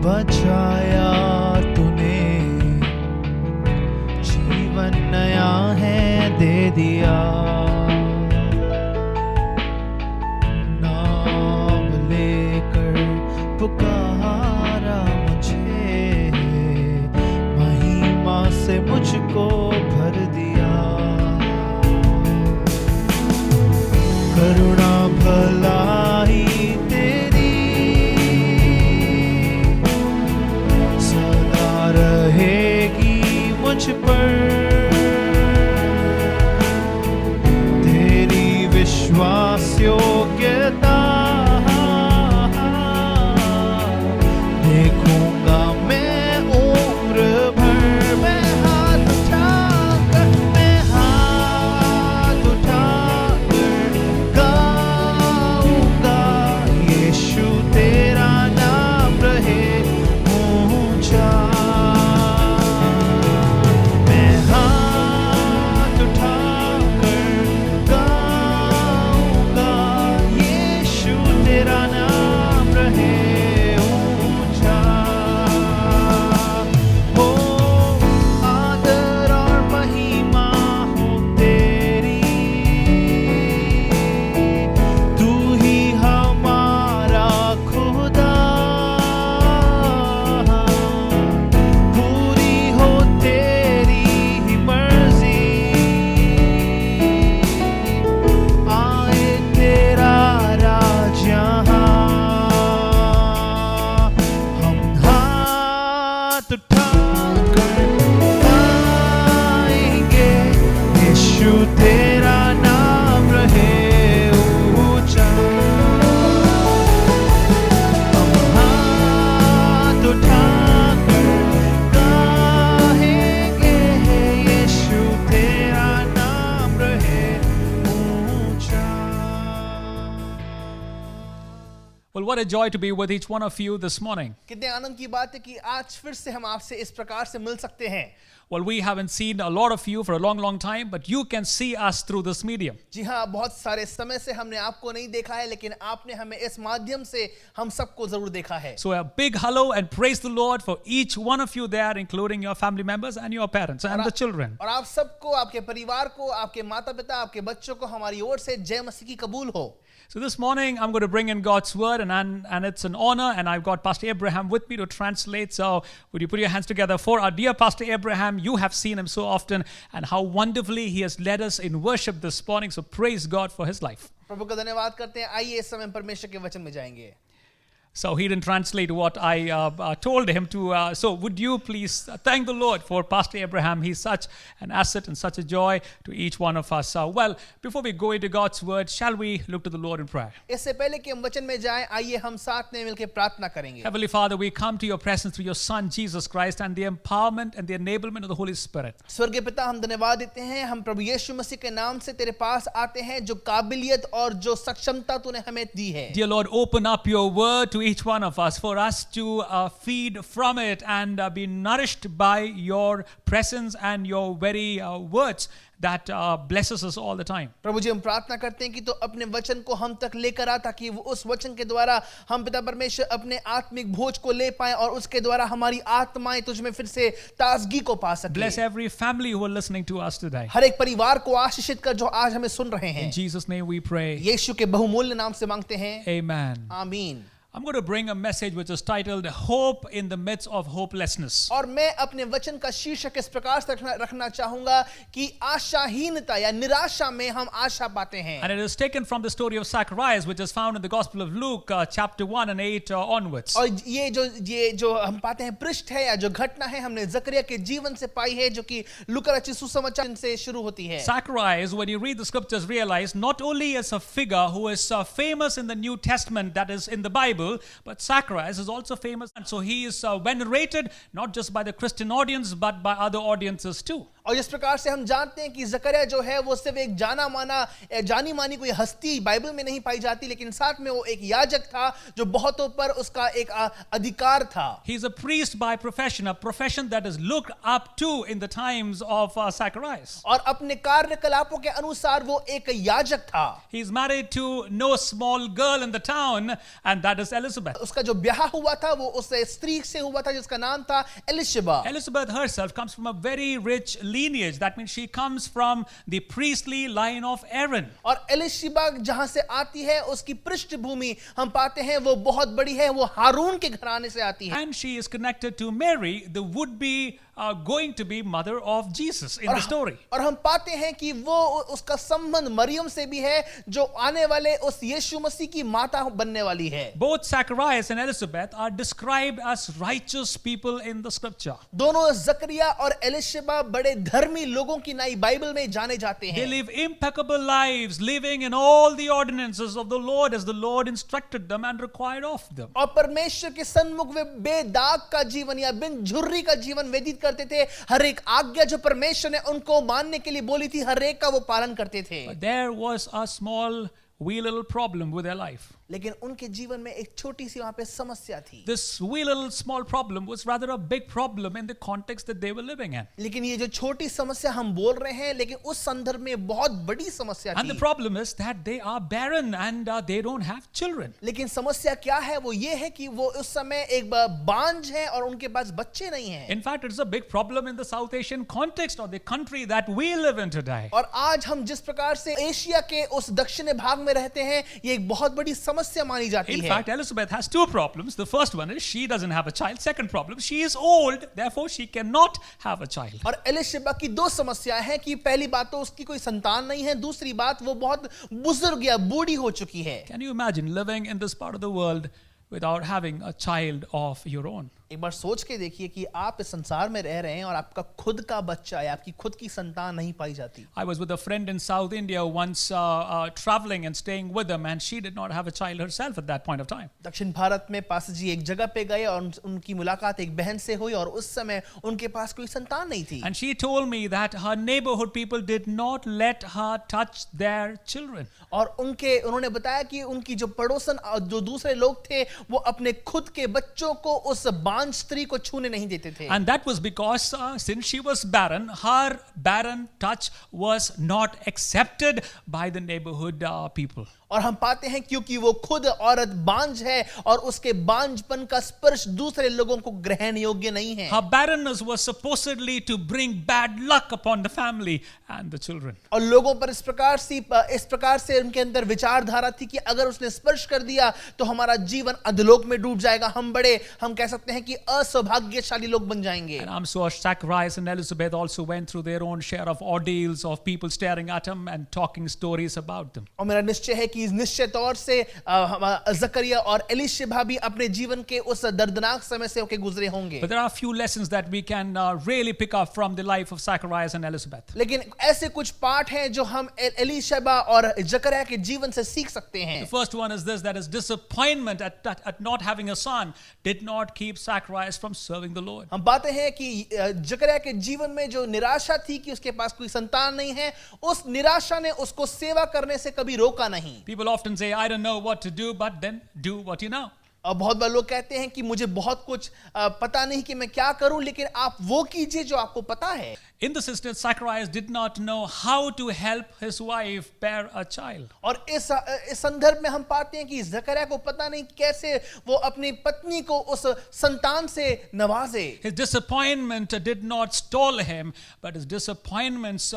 बचाया तूने, जीवन नया है दे दिया। नाम लेकर पुकारा मुझे, महिमा से मुझको भर दिया। करुणा भलाई रहेगी मुझ पर, तेरी विश्वास योग्यता देखूंगा मैं उम्र भर। मैं हाथ उठाकर गाऊंगा, यीशु तेरा नाम रहे ऊंचा। Well, what a joy to be with each one of you this morning. कितने आनंद की बात है कि आज फिर से हम आपसे इस प्रकार से मिल सकते हैं. Well, we haven't seen a lot of you for a long, long time, but you can see us through this medium. जी हाँ, बहुत सारे समय से हमने आपको नहीं देखा है, लेकिन आपने हमें इस माध्यम से हम सबको जरूर देखा है. So a big hello and praise the Lord for each one of you there, including your family members and your parents and the children. और आप सबको, आपके परिवार को, आपके माता पिता, आपके बच्चों को हमारी ओर से जय मसीह की कबूल हो. So this morning I'm going to bring in God's word, and it's an honor, and I've got Pastor Abraham with me to translate. So would you put your hands together for our dear Pastor Abraham? You have seen him so often, and how wonderfully he has led us in worship this morning. So praise God for his life. प्रभु का धन्यवाद करते हैं. आइए इस समय परमेश्वर के वचन में जाएंगे. So he didn't translate what I told him to. So would you please thank the Lord for Pastor Abraham? He's such an asset and such a joy to each one of us. Well, before we go into God's word, shall we look to the Lord in prayer? इससे पहले कि हम वचन में जाएं, आइए हम साथ में मिलकर प्रार्थना करेंगे. Heavenly Father, we come to your presence through your Son Jesus Christ and the empowerment and the enablement of the Holy Spirit. स्वर्गीय पिता, हम धन्यवाद देते हैं. हम प्रभु यीशु मसीह के नाम से तेरे पास आते हैं, जो काबिलियत और जो सक्षमता तूने हमें दी है. Dear Lord, open up your word to each one of us for us to feed from it and be nourished by your presence and your very words that blesses us all the time. प्रभु जी, हम प्रार्थना करते हैं कि तो अपने वचन को हम तक लेकर आ, ताकि वो उस वचन के द्वारा हम पिता परमेश्वर अपने आत्मिक भोज को ले पाएं और उसके द्वारा हमारी आत्माएं तुझ में फिर से ताजगी को पा सकें. Bless every family who are listening to us today. हर एक परिवार को आशीषित कर जो आज हमें सुन रहे हैं. In Jesus' name we pray. यीशु के बहुमूल्य नाम से मांगते हैं. Amen. आमीन. I'm going to bring a message which is titled Hope in the Midst of Hopelessness. और मैं अपने वचन का शीर्षक इस प्रकार से रखना चाहूंगा कि आशाहीनता या निराशा में हम आशा पाते हैं. And it is taken from the story of Zacharias, which is found in the Gospel of Luke, chapter 1 and 8 onwards. और ये जो हम पाते हैं पृष्ठ है या जो घटना है, हमने जकरिया के जीवन से पाई है, जो कि लूका रचित सुसमाचार से शुरू होती है. Zacharias, when you read the scriptures, realize not only is a figure who is famous in the New Testament, that is in the Bible, but Zacharias is also famous, and so he is venerated not just by the Christian audience but by other audiences too. और जिस प्रकार से हम जानते हैं कि जकरिया जो है वो सिर्फ एक जानी मानी कोई हस्ती बाइबल में नहीं पाई जाती, लेकिन साथ में वो एक याजक था जो बहुतों पर उसका एक अधिकार था. He is a priest by profession, a profession that is looked up to in the times of Zacharias. और अपने कार्यकलापों के अनुसार वो एक याजक था. He is married to no small girl in the town, and that is Elizabeth. उसका जो ब्याह हुआ था वो उस स्त्री से हुआ था जिसका नाम था Elisheba. Elizabeth herself comes from a very rich lineage. That means she comes from the priestly line of Aaron. और एलिशबा जहां से आती है उसकी पृष्ठभूमि हम पाते हैं वो बहुत बड़ी है, वो हारून के घराने से आती है. And she is connected to Mary, the would-be going to be mother of Jesus in the story. और हम पाते हैं कि वो उसका संबंध मरियम से भी है, जो आने वाले उस यीशु मसीह की माता बनने वाली है. Both Zacharias and Elizabeth are described as righteous people in the scripture. दोनों जकरिया और एलिशबा बड़े धर्मी लोगों की नाई बाइबल में जाने जाते They हैं. live impeccable lives, living in all the ordinances of the Lord as the Lord instructed them and required of them. और परमेश्वर के सन्मुख वे बेदाग का जीवन या बिन झुर्री का जीवन व्यतीत करते थे. हर एक आज्ञा जो परमेश्वर ने उनको मानने के लिए बोली थी, हर एक का वो पालन करते थे. But there was a small, wee little problem with their life. लेकिन उनके जीवन में एक छोटी सी वहां पे समस्या थी. This wee little small problem was rather a big problem in the context that they were living in. लेकिन ये जो छोटी समस्या हम बोल रहे हैं, लेकिन उस संदर्भ में बहुत बड़ी समस्या And the थी. problem is that they are barren and they don't have children. लेकिन समस्या क्या है? वो ये है कि वो उस समय एक बांझ है और उनके पास बच्चे नहीं हैं. In fact, it's a big problem in the South Asian context of the country that we live in today. और आज हम जिस प्रकार से एशिया के उस दक्षिणी भाग में रहते हैं, ये एक बहुत बड़ी समस्या मानी जाती In है. fact, Elizabeth has two problems. The first one is she doesn't have a child. Second problem, she is old, therefore she cannot have a child. और एलिशबा की दो समस्याएं हैं कि पहली बात तो उसकी कोई संतान नहीं है, दूसरी बात वो बहुत बुजुर्ग या बूढ़ी हो चुकी है. Can you imagine living in this part of the world without having a child of your own? एक बार सोच के देखिए कि आप इस संसार में रह रहे हैं और आपका खुद का बच्चा या आपकी खुद की संतान नहीं पाई जाती। I was with a friend in South India once traveling and staying with them, and she did not have a child herself at that point of time. दक्षिण भारत में पास जी एक जगह पे गए और उनकी मुलाकात एक बहन से हुई और उस समय उनके पास कोई संतान नहीं थी। And she told me that her neighborhood people did not let her touch their children. और उन्होंने बताया कि उनकी जो पड़ोसन जो दूसरे लोग थे वो अपने खुद के बच्चों को उस बांझ स्त्री को छूने नहीं देते थे। And that was because since she was barren, her barren touch was not accepted by the neighborhood people. और हम पाते हैं क्योंकि वो खुद औरत बांझ है और उसके बांझपन का स्पर्श दूसरे लोगों को ग्रहण योग्य नहीं है। Her barrenness was supposedly to bring bad luck upon the family and the children. और लोगों पर इस प्रकार से उनके अंदर विचारधारा थी कि अगर उसने स्पर्श कर दिया तो हमारा जीवन अधोलोक में डूब जाएगा, हम कह सकते हैं कि असौभाग्यशाली लोग बन जाएंगे। And I'm sure Zacharias and Elizabeth also went through their own share of ordeals of people staring at them and talking stories about them. और मेरा निश्चय है कि निश्चय तौर से जकरिया और एलिशबा भी अपने जीवन के उस दर्दनाक समय से होके गुजरे होंगे। But there are a few lessons that we can really pick up from the life of Zacharias and Elizabeth. लेकिन ऐसे कुछ पाठ हैं जो हम एलिशबा और जकरिया के जीवन से सीख सकते हैं। The first one is this, that his disappointment at not having a son did not keep Zacharias from serving the Lord. हम पाते हैं कि जकरिया के जीवन में जो निराशा थी कि उसके पास कोई संतान नहीं है, उस निराशा ने उसको सेवा करने से कभी रोका नहीं। People often say, I don't know what to do, but then do what you know. और बहुत बार लोग कहते हैं कि मुझे बहुत कुछ पता नहीं कि मैं क्या करूं, लेकिन आप वो कीजिए जो आपको पता है। In this instance, Zacharias did not know how to help his wife bear a child. और इस संदर्भ में हम पाते हैं कि जकरिया को पता नहीं कैसे वो अपनी पत्नी को उस संतान से नवाजे। His disappointment did not stall him, but his disappointments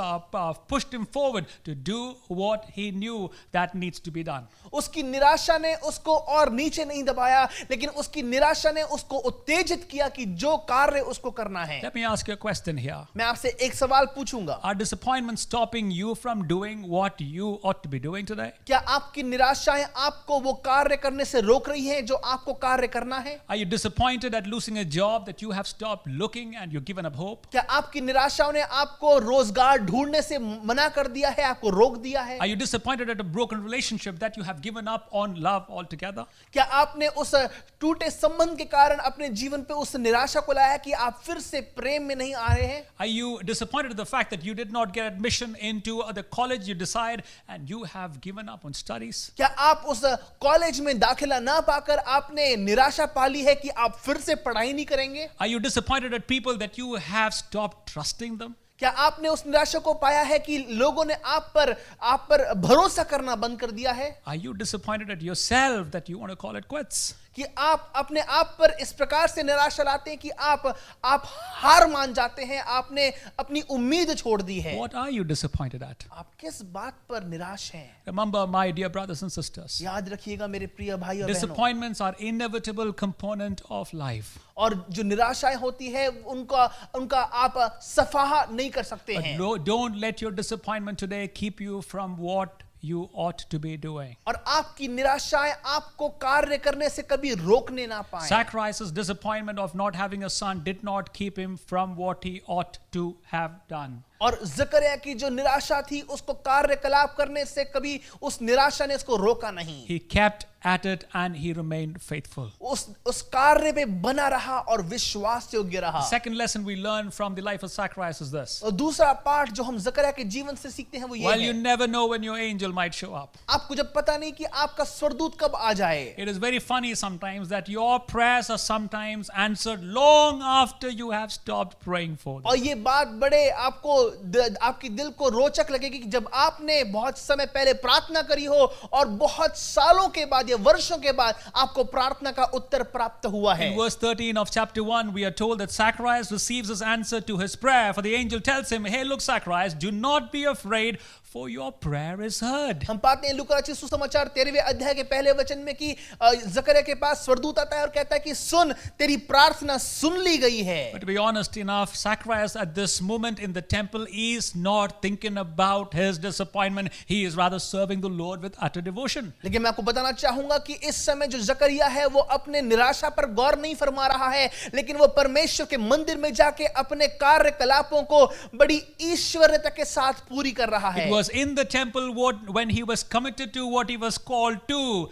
pushed him forward to do what he knew that needs to be done. उसकी निराशा ने उसको और नीचे नहीं दबाया, लेकिन उसकी निराशा ने उसको उत्तेजित किया कि जो कार्य उसको करना है। Let me ask you a question here. मैं आपसे एक सवाल पूछूंगा। Are disappointments stopping you from doing what you ought to be doing today? क्या आपकी निराशाएं आपको वो कार्य करने से रोक रही हैं जो आपको कार्य करना है? Are you disappointed at losing a job that you have stopped looking and you've given up hope? क्या आपकी निराशाओं ने आपको रोजगार ढूंढने से मना कर दिया है, आपको रोक दिया है? Are you disappointed at a broken relationship that you have given up on love altogether? क्या आपने उस टूटे संबंध के कारण अपने जीवन पे उस निराशा को लाया कि आप फिर से प्रेम में नहीं आ रहे हैं? Are you disappointed at the fact that you did not get admission into the college you desired and you have given up on studies? क्या आप उस कॉलेज में दाखिला ना पाकर आपने निराशा पाली है कि आप फिर से पढ़ाई नहीं करेंगे? Are you disappointed at people that you have stopped trusting them? क्या आपने उस निराशा को पाया है कि लोगों ने आप पर भरोसा करना बंद कर दिया है? Are you disappointed at yourself that you want to call it quits? कि आप अपने आप पर इस प्रकार से निराशा लाते हैं कि आप हार मान जाते हैं, आपने अपनी उम्मीद छोड़ दी है। What are you disappointed at? आप किस बात पर निराश हैं? Remember, my dear brothers and sisters, याद रखिएगा मेरे प्रिय भाई और बहनों, disappointments are inevitable component of life. और जो निराशाएं होती है उनका आप सफाहा नहीं कर सकते हैं। But don't let your disappointment today keep you from what you ought to be doing. और आपकी निराशाएं आपको कार्य करने से कभी रोकने ना पाए। Zacharias' disappointment of not having a son did not keep him from what he ought to have done. और जकरिया की जो निराशा थी उसको कार्यकलाप करने से कभी उस निराशा ने उसको रोका नहीं। He kept at it and he remained faithful. उस कार्य में बना रहा और विश्वास योग्य रहा। The second lesson we learn from the life of Zacharias is this. और दूसरा पाठ जो हम जकरिया के जीवन से सीखते हैं वो ये Well, है, you never know when your angel might show up. आपको जब पता नहीं कि आपका स्वर्गदूत कब आ जाए। It is very funny sometimes that your prayers are sometimes answered long after you have stopped praying for them. और ये बात बड़े आपकी दिल को रोचक लगेगी कि जब आपने बहुत समय पहले प्रार्थना करी हो और बहुत सालों के बाद या वर्षों के बाद आपको प्रार्थना का उत्तर प्राप्त हुआ है। In verse 13 of chapter 1, we are told that Zacharias receives his answer to his prayer, for the angel tells him, hey, look, Zacharias, do not be afraid, for your prayer is heard. हम पाते हैं लूका रचित सुसमाचार 13वें अध्याय के पहले वचन में कि जकरिया के पास स्वर्गदूत आता है और कहता है कि सुन, तेरी प्रार्थना सुन ली गई है। But to be honest enough, Zacharias at this moment in the temple temple is not thinking about his disappointment. He is rather serving the Lord with utter devotion. लेकिन मैं आपको बताना चाहूंगा कि इस समय जो जकरिया है वो अपने निराशा पर गौर नहीं फरमा रहा है, लेकिन वो परमेश्वर के मंदिर में जाके अपने कार्यकलापों को बड़ी ईश्वरता के साथ पूरी कर रहा है. It was in the temple when he was committed to what he was called to.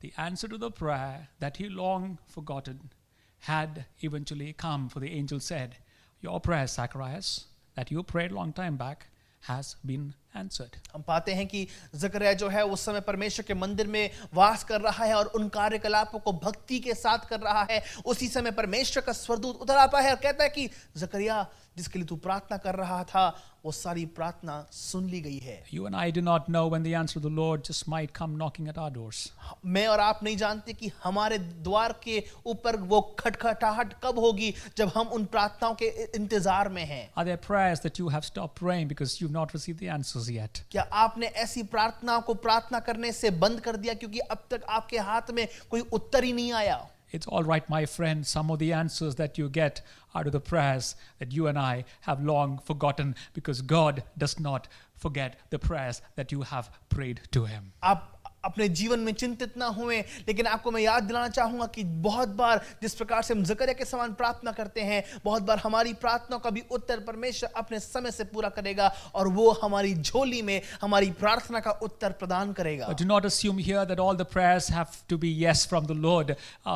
The answer to the prayer that he long forgotten had eventually come, for the angel said, your prayer, Zacharias, that you prayed long time back, has been answered. हम पाते हैं कि जकरिया जो है उस समय परमेश्वर के मंदिर में वास कर रहा है और उन कार्यकलापों को भक्ति के साथ कर रहा है. उसी समय परमेश्वर का स्वर्गदूत उतर आता है और कहता है कि जकरिया, जिसके लिए तू प्रार्थना कर रहा था, वो सारी प्रार्थना सुन ली गई है. You and I do not know when the answer of the Lord just might come knocking at our doors. मैं और आप नहीं जानते कि हमारे द्वार के ऊपर वो खटखटाहट कब होगी जब हम उन प्रार्थनाओं के इंतजार में हैं. Are there prayers that you have stopped praying because you've not received the answers yet? क्या आपने ऐसी प्रार्थनाओं को प्रार्थना करने से बंद कर दिया क्योंकि अब तक आपके हाथ में कोई उत्तर ही नहीं आया? It's all right, my friend. Some of the answers that you get out of the prayers that you and I have long forgotten, because God does not forget the prayers that you have prayed to Him. आप अपने जीवन में चिंतित ना हुए, लेकिन आपको मैं याद दिलाना चाहूंगा कि बहुत बार जिस प्रकार से हम जकरिया के समान प्रार्थना करते हैं, बहुत बार हमारी प्रार्थनाओं का भी उत्तर परमेश्वर अपने समय से पूरा करेगा और वो हमारी झोली में हमारी प्रार्थना का उत्तर प्रदान करेगा. But do not assume here that all the prayers have to be yes from the Lord.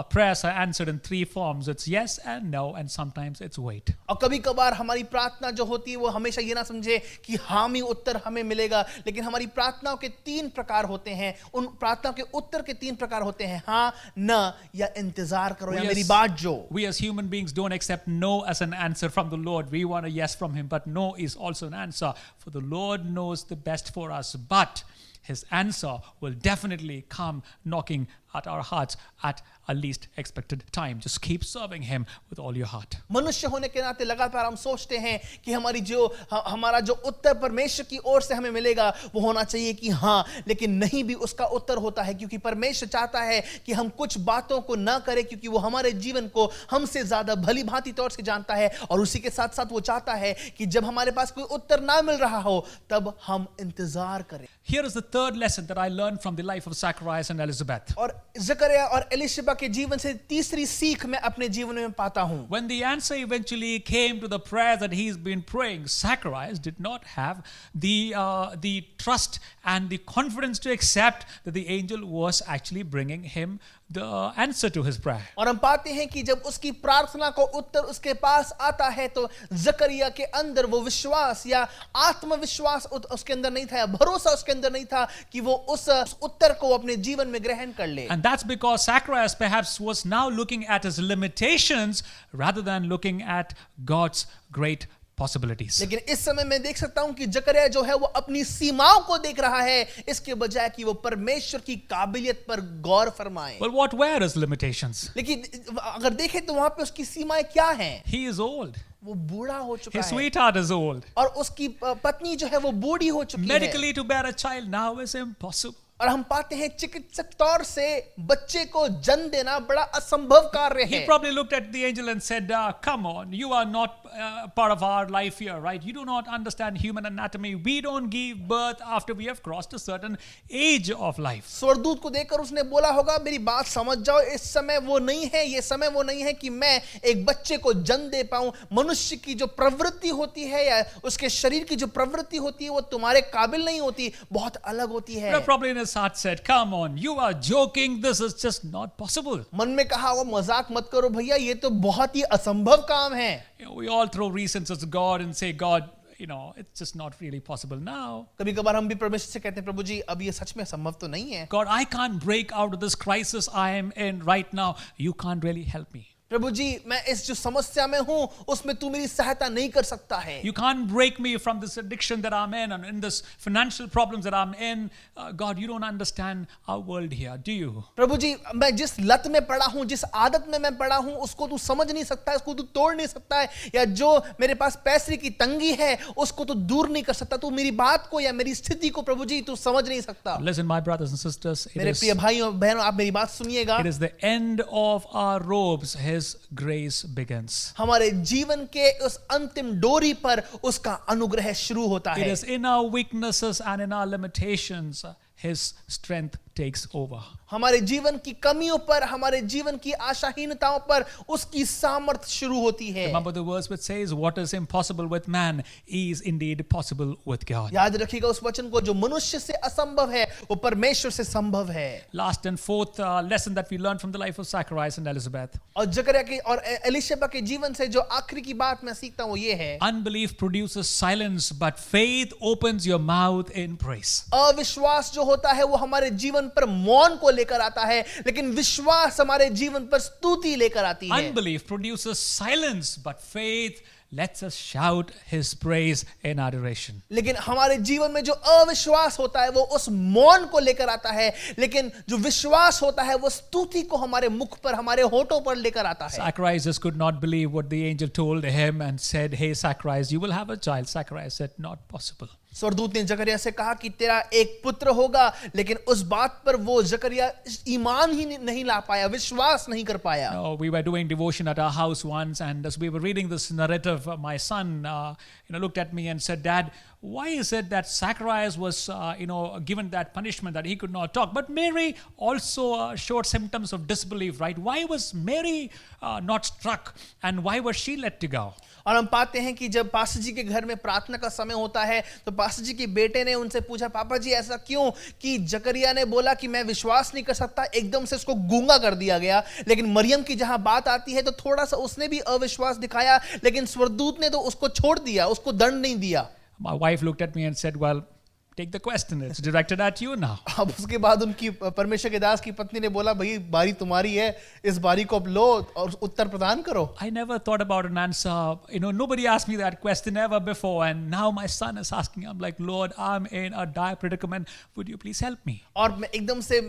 Prayers are answered in three forms. It's yes and no, and sometimes it's wait. और कभी कभार हमारी प्रार्थना जो होती है वो हमेशा ये ना समझे कि हामी उत्तर हमें मिलेगा, लेकिन हमारी प्रार्थनाओं के तीन प्रकार होते हैं. उन प्रार्थनाओं के उत्तर के तीन प्रकार होते हैं, हाँ, न या इंतजार करो या मेरी बात जो. We as human beings don't accept no as an answer from the Lord. We want a yes from Him, but no is also an answer. For the Lord knows the best for us, but His answer will definitely come knocking at our hearts at a least expected time. Just keep serving Him with all your heart. मनुष्य होने के नाते लगातार हम सोचते हैं कि हमारा जो उत्तर परमेश्वर की ओर से हमें मिलेगा वो होना चाहिए कि हाँ, लेकिन नहीं भी उसका उत्तर होता है, क्योंकि परमेश्वर चाहता है कि हम कुछ बातों को ना करें, क्योंकि वो हमारे जीवन को हमसे ज्यादा भली भांति तौर से जानता है. और उसी के साथ साथ वो चाहता है कि जब हमारे पास कोई उत्तर ना मिल रहा हो तब हम इंतजार करें. Here is the third lesson that I learned from the life of Zacharias and Elizabeth. और जकरिया और एलिशबा के जीवन से तीसरी सीख मैं अपने जीवन में पाता हूं. When the answer eventually came to the prayer that he's been praying, Zacharias did not have the trust and the confidence to accept that the angel was actually bringing him the answer to his prayer. और हम पाते हैं कि जब उसकी प्रार्थना को उत्तर उसके पास आता है तो जकरिया के अंदर वो विश्वास या आत्मविश्वास उसके अंदर नहीं था, भरोसा उसके अंदर नहीं था कि वो उस उत्तर को अपने जीवन में ग्रहण कर ले. And that's because Zacharias perhaps was now looking at his limitations rather than looking at God's great possibilities. लेकिन इस समय मैं देख सकता हूं कि जकरिया जो है वो अपनी सीमाओं को देख रहा है, इसके बजाय कि वो परमेश्वर की काबिलियत पर गौर फरमाए. Well, what were his limitations? लेकिन अगर देखें तो वहां पे उसकी सीमाएं क्या हैं? He is old. वो बूढ़ा हो चुका His है sweetheart is old. और उसकी पत्नी जो है वो बूढ़ी हो चुकी है. Medically to bear a child now is impossible. और हम पाते हैं चिकित्सक तौर से बच्चे को जन्म देना बड़ा असंभव कार्य He है. probably looked at the angel and said, come on, you are not part of our life here, right? You do not understand human anatomy. We don't give birth after we have crossed a certain age of life. स्वर्गदूत को देखकर उसने बोला होगा, मेरी बात समझ जाओ, इस समय वो नहीं है, ये समय वो नहीं है कि मैं एक बच्चे को जन्म दे पाऊं. मनुष्य की जो प्रवृत्ति होती है या उसके शरीर की जो प्रवृत्ति होती है वो तुम्हारे काबिल नहीं होती, बहुत अलग होती है. Probably in his heart said, come on, you are joking. This is just not possible. मन में कहा वो मजाक मत करो भैया, ये तो बहुत ही असंभव काम है. We all throw reasons at God and say, God, it's just not really possible now. कभी कभार हम भी परमेश्वर से कहते हैं, प्रभु जी अब ये सच में संभव तो नहीं है. God, I can't break out of this crisis I am in right now. You can't really help me. प्रभु जी मैं इस जो समस्या में हूं उसमें तू मेरी सहायता नहीं कर सकता है. You can't break me from this addiction that I'm in and in this financial problems that I'm in. God, you don't understand our world here, do you? प्रभु जी मैं जिस लत में पड़ा हूं, जिस आदत में मैं पड़ा हूं, उसको तू समझ नहीं सकता, इसको तू तोड़ नहीं सकता है, या जो मेरे पास पैसे की तंगी है उसको तू दूर नहीं कर सकता. तू मेरी बात को या मेरी स्थिति को प्रभु जी तू समझ नहीं सकता. Listen, my brothers and sisters, मेरे प्रिय भाइयों बहनों, आप मेरी बात सुनिएगा. it is the end of our robes. His grace begins. हमारे जीवन के उस अंतिम डोरी पर उसका अनुग्रह शुरू होता It है। is in our weaknesses and in our limitations His strength takes over. हमारे जीवन की कमियों पर, हमारे जीवन की आशाहीनताओं पर उसकी सामर्थ्य शुरू होती है। Remember the verse which says, what is impossible with man is indeed possible with God. याद रखिएगा उस वचन को, जो मनुष्य से असंभव है वो परमेश्वर से संभव है। Last and fourth lesson that we learned from the life of Zacharias and Elizabeth. और जकरिया के और एलिशबा के जीवन से जो आखिरी की बात मैं सीखता हूं वो ये है, Unbelief produces silence, but faith opens your mouth in praise. अविश्वास जो होता है वो हमारे जीवन पर मौन को लेकर आता है, लेकिन विश्वास हमारे जीवन पर स्तुति लेकर आती है। Unbelief produces silence, but faith lets us shout His praise in adoration. लेकिन हमारे जीवन में जो अविश्वास होता है वो उस मौन को लेकर आता है, लेकिन जो विश्वास होता है वो स्तुति को हमारे मुख पर, हमारे होठों पर लेकर आता है। Zacharias just could not believe what the angel told him and said, hey Zacharias, you will have a child. Zacharias said, not possible. स्वर्गदूत ने जकरिया से कहा कि तेरा एक पुत्र होगा, लेकिन उस बात पर वो जकरिया ईमान ही नहीं ला पाया, विश्वास नहीं कर पाया। We were doing devotion at our house once, and as we were reading this narrative, my son looked at me and said, Dad, why is it that Zacharias was given that punishment that he could not talk, but Mary also showed symptoms of disbelief, right? Why was Mary not struck, and why was she let to go? और हम पाते हैं कि जब pastor जी के घर में प्रार्थना का समय होता है तो पास्टर जी के बेटे ने उनसे पूछा, पापा जी ऐसा क्यों कि जकरिया ने बोला कि मैं विश्वास नहीं कर सकता, एकदम से उसको गूंगा कर दिया गया। लेकिन मरियम की जहां बात आती है तो थोड़ा सा उसने भी अविश्वास दिखाया, लेकिन स्वर्गदूत ने तो उसको छोड़ दिया, उसको दंड नहीं दिया। My wife looked at me and said, well, take the question. It's directed at you now. अब उसके बाद उनकी परमेश्वर के दास की पत्नी ने बोला, भाई बारी तुम्हारी है, इस बारी को अब लो और उत्तर प्रदान करो। I never thought about an answer. Nobody asked me that question ever before, and now my son is asking. I'm like, Lord, I'm in a dire predicament. Would you please help me? और मैं एकदम से,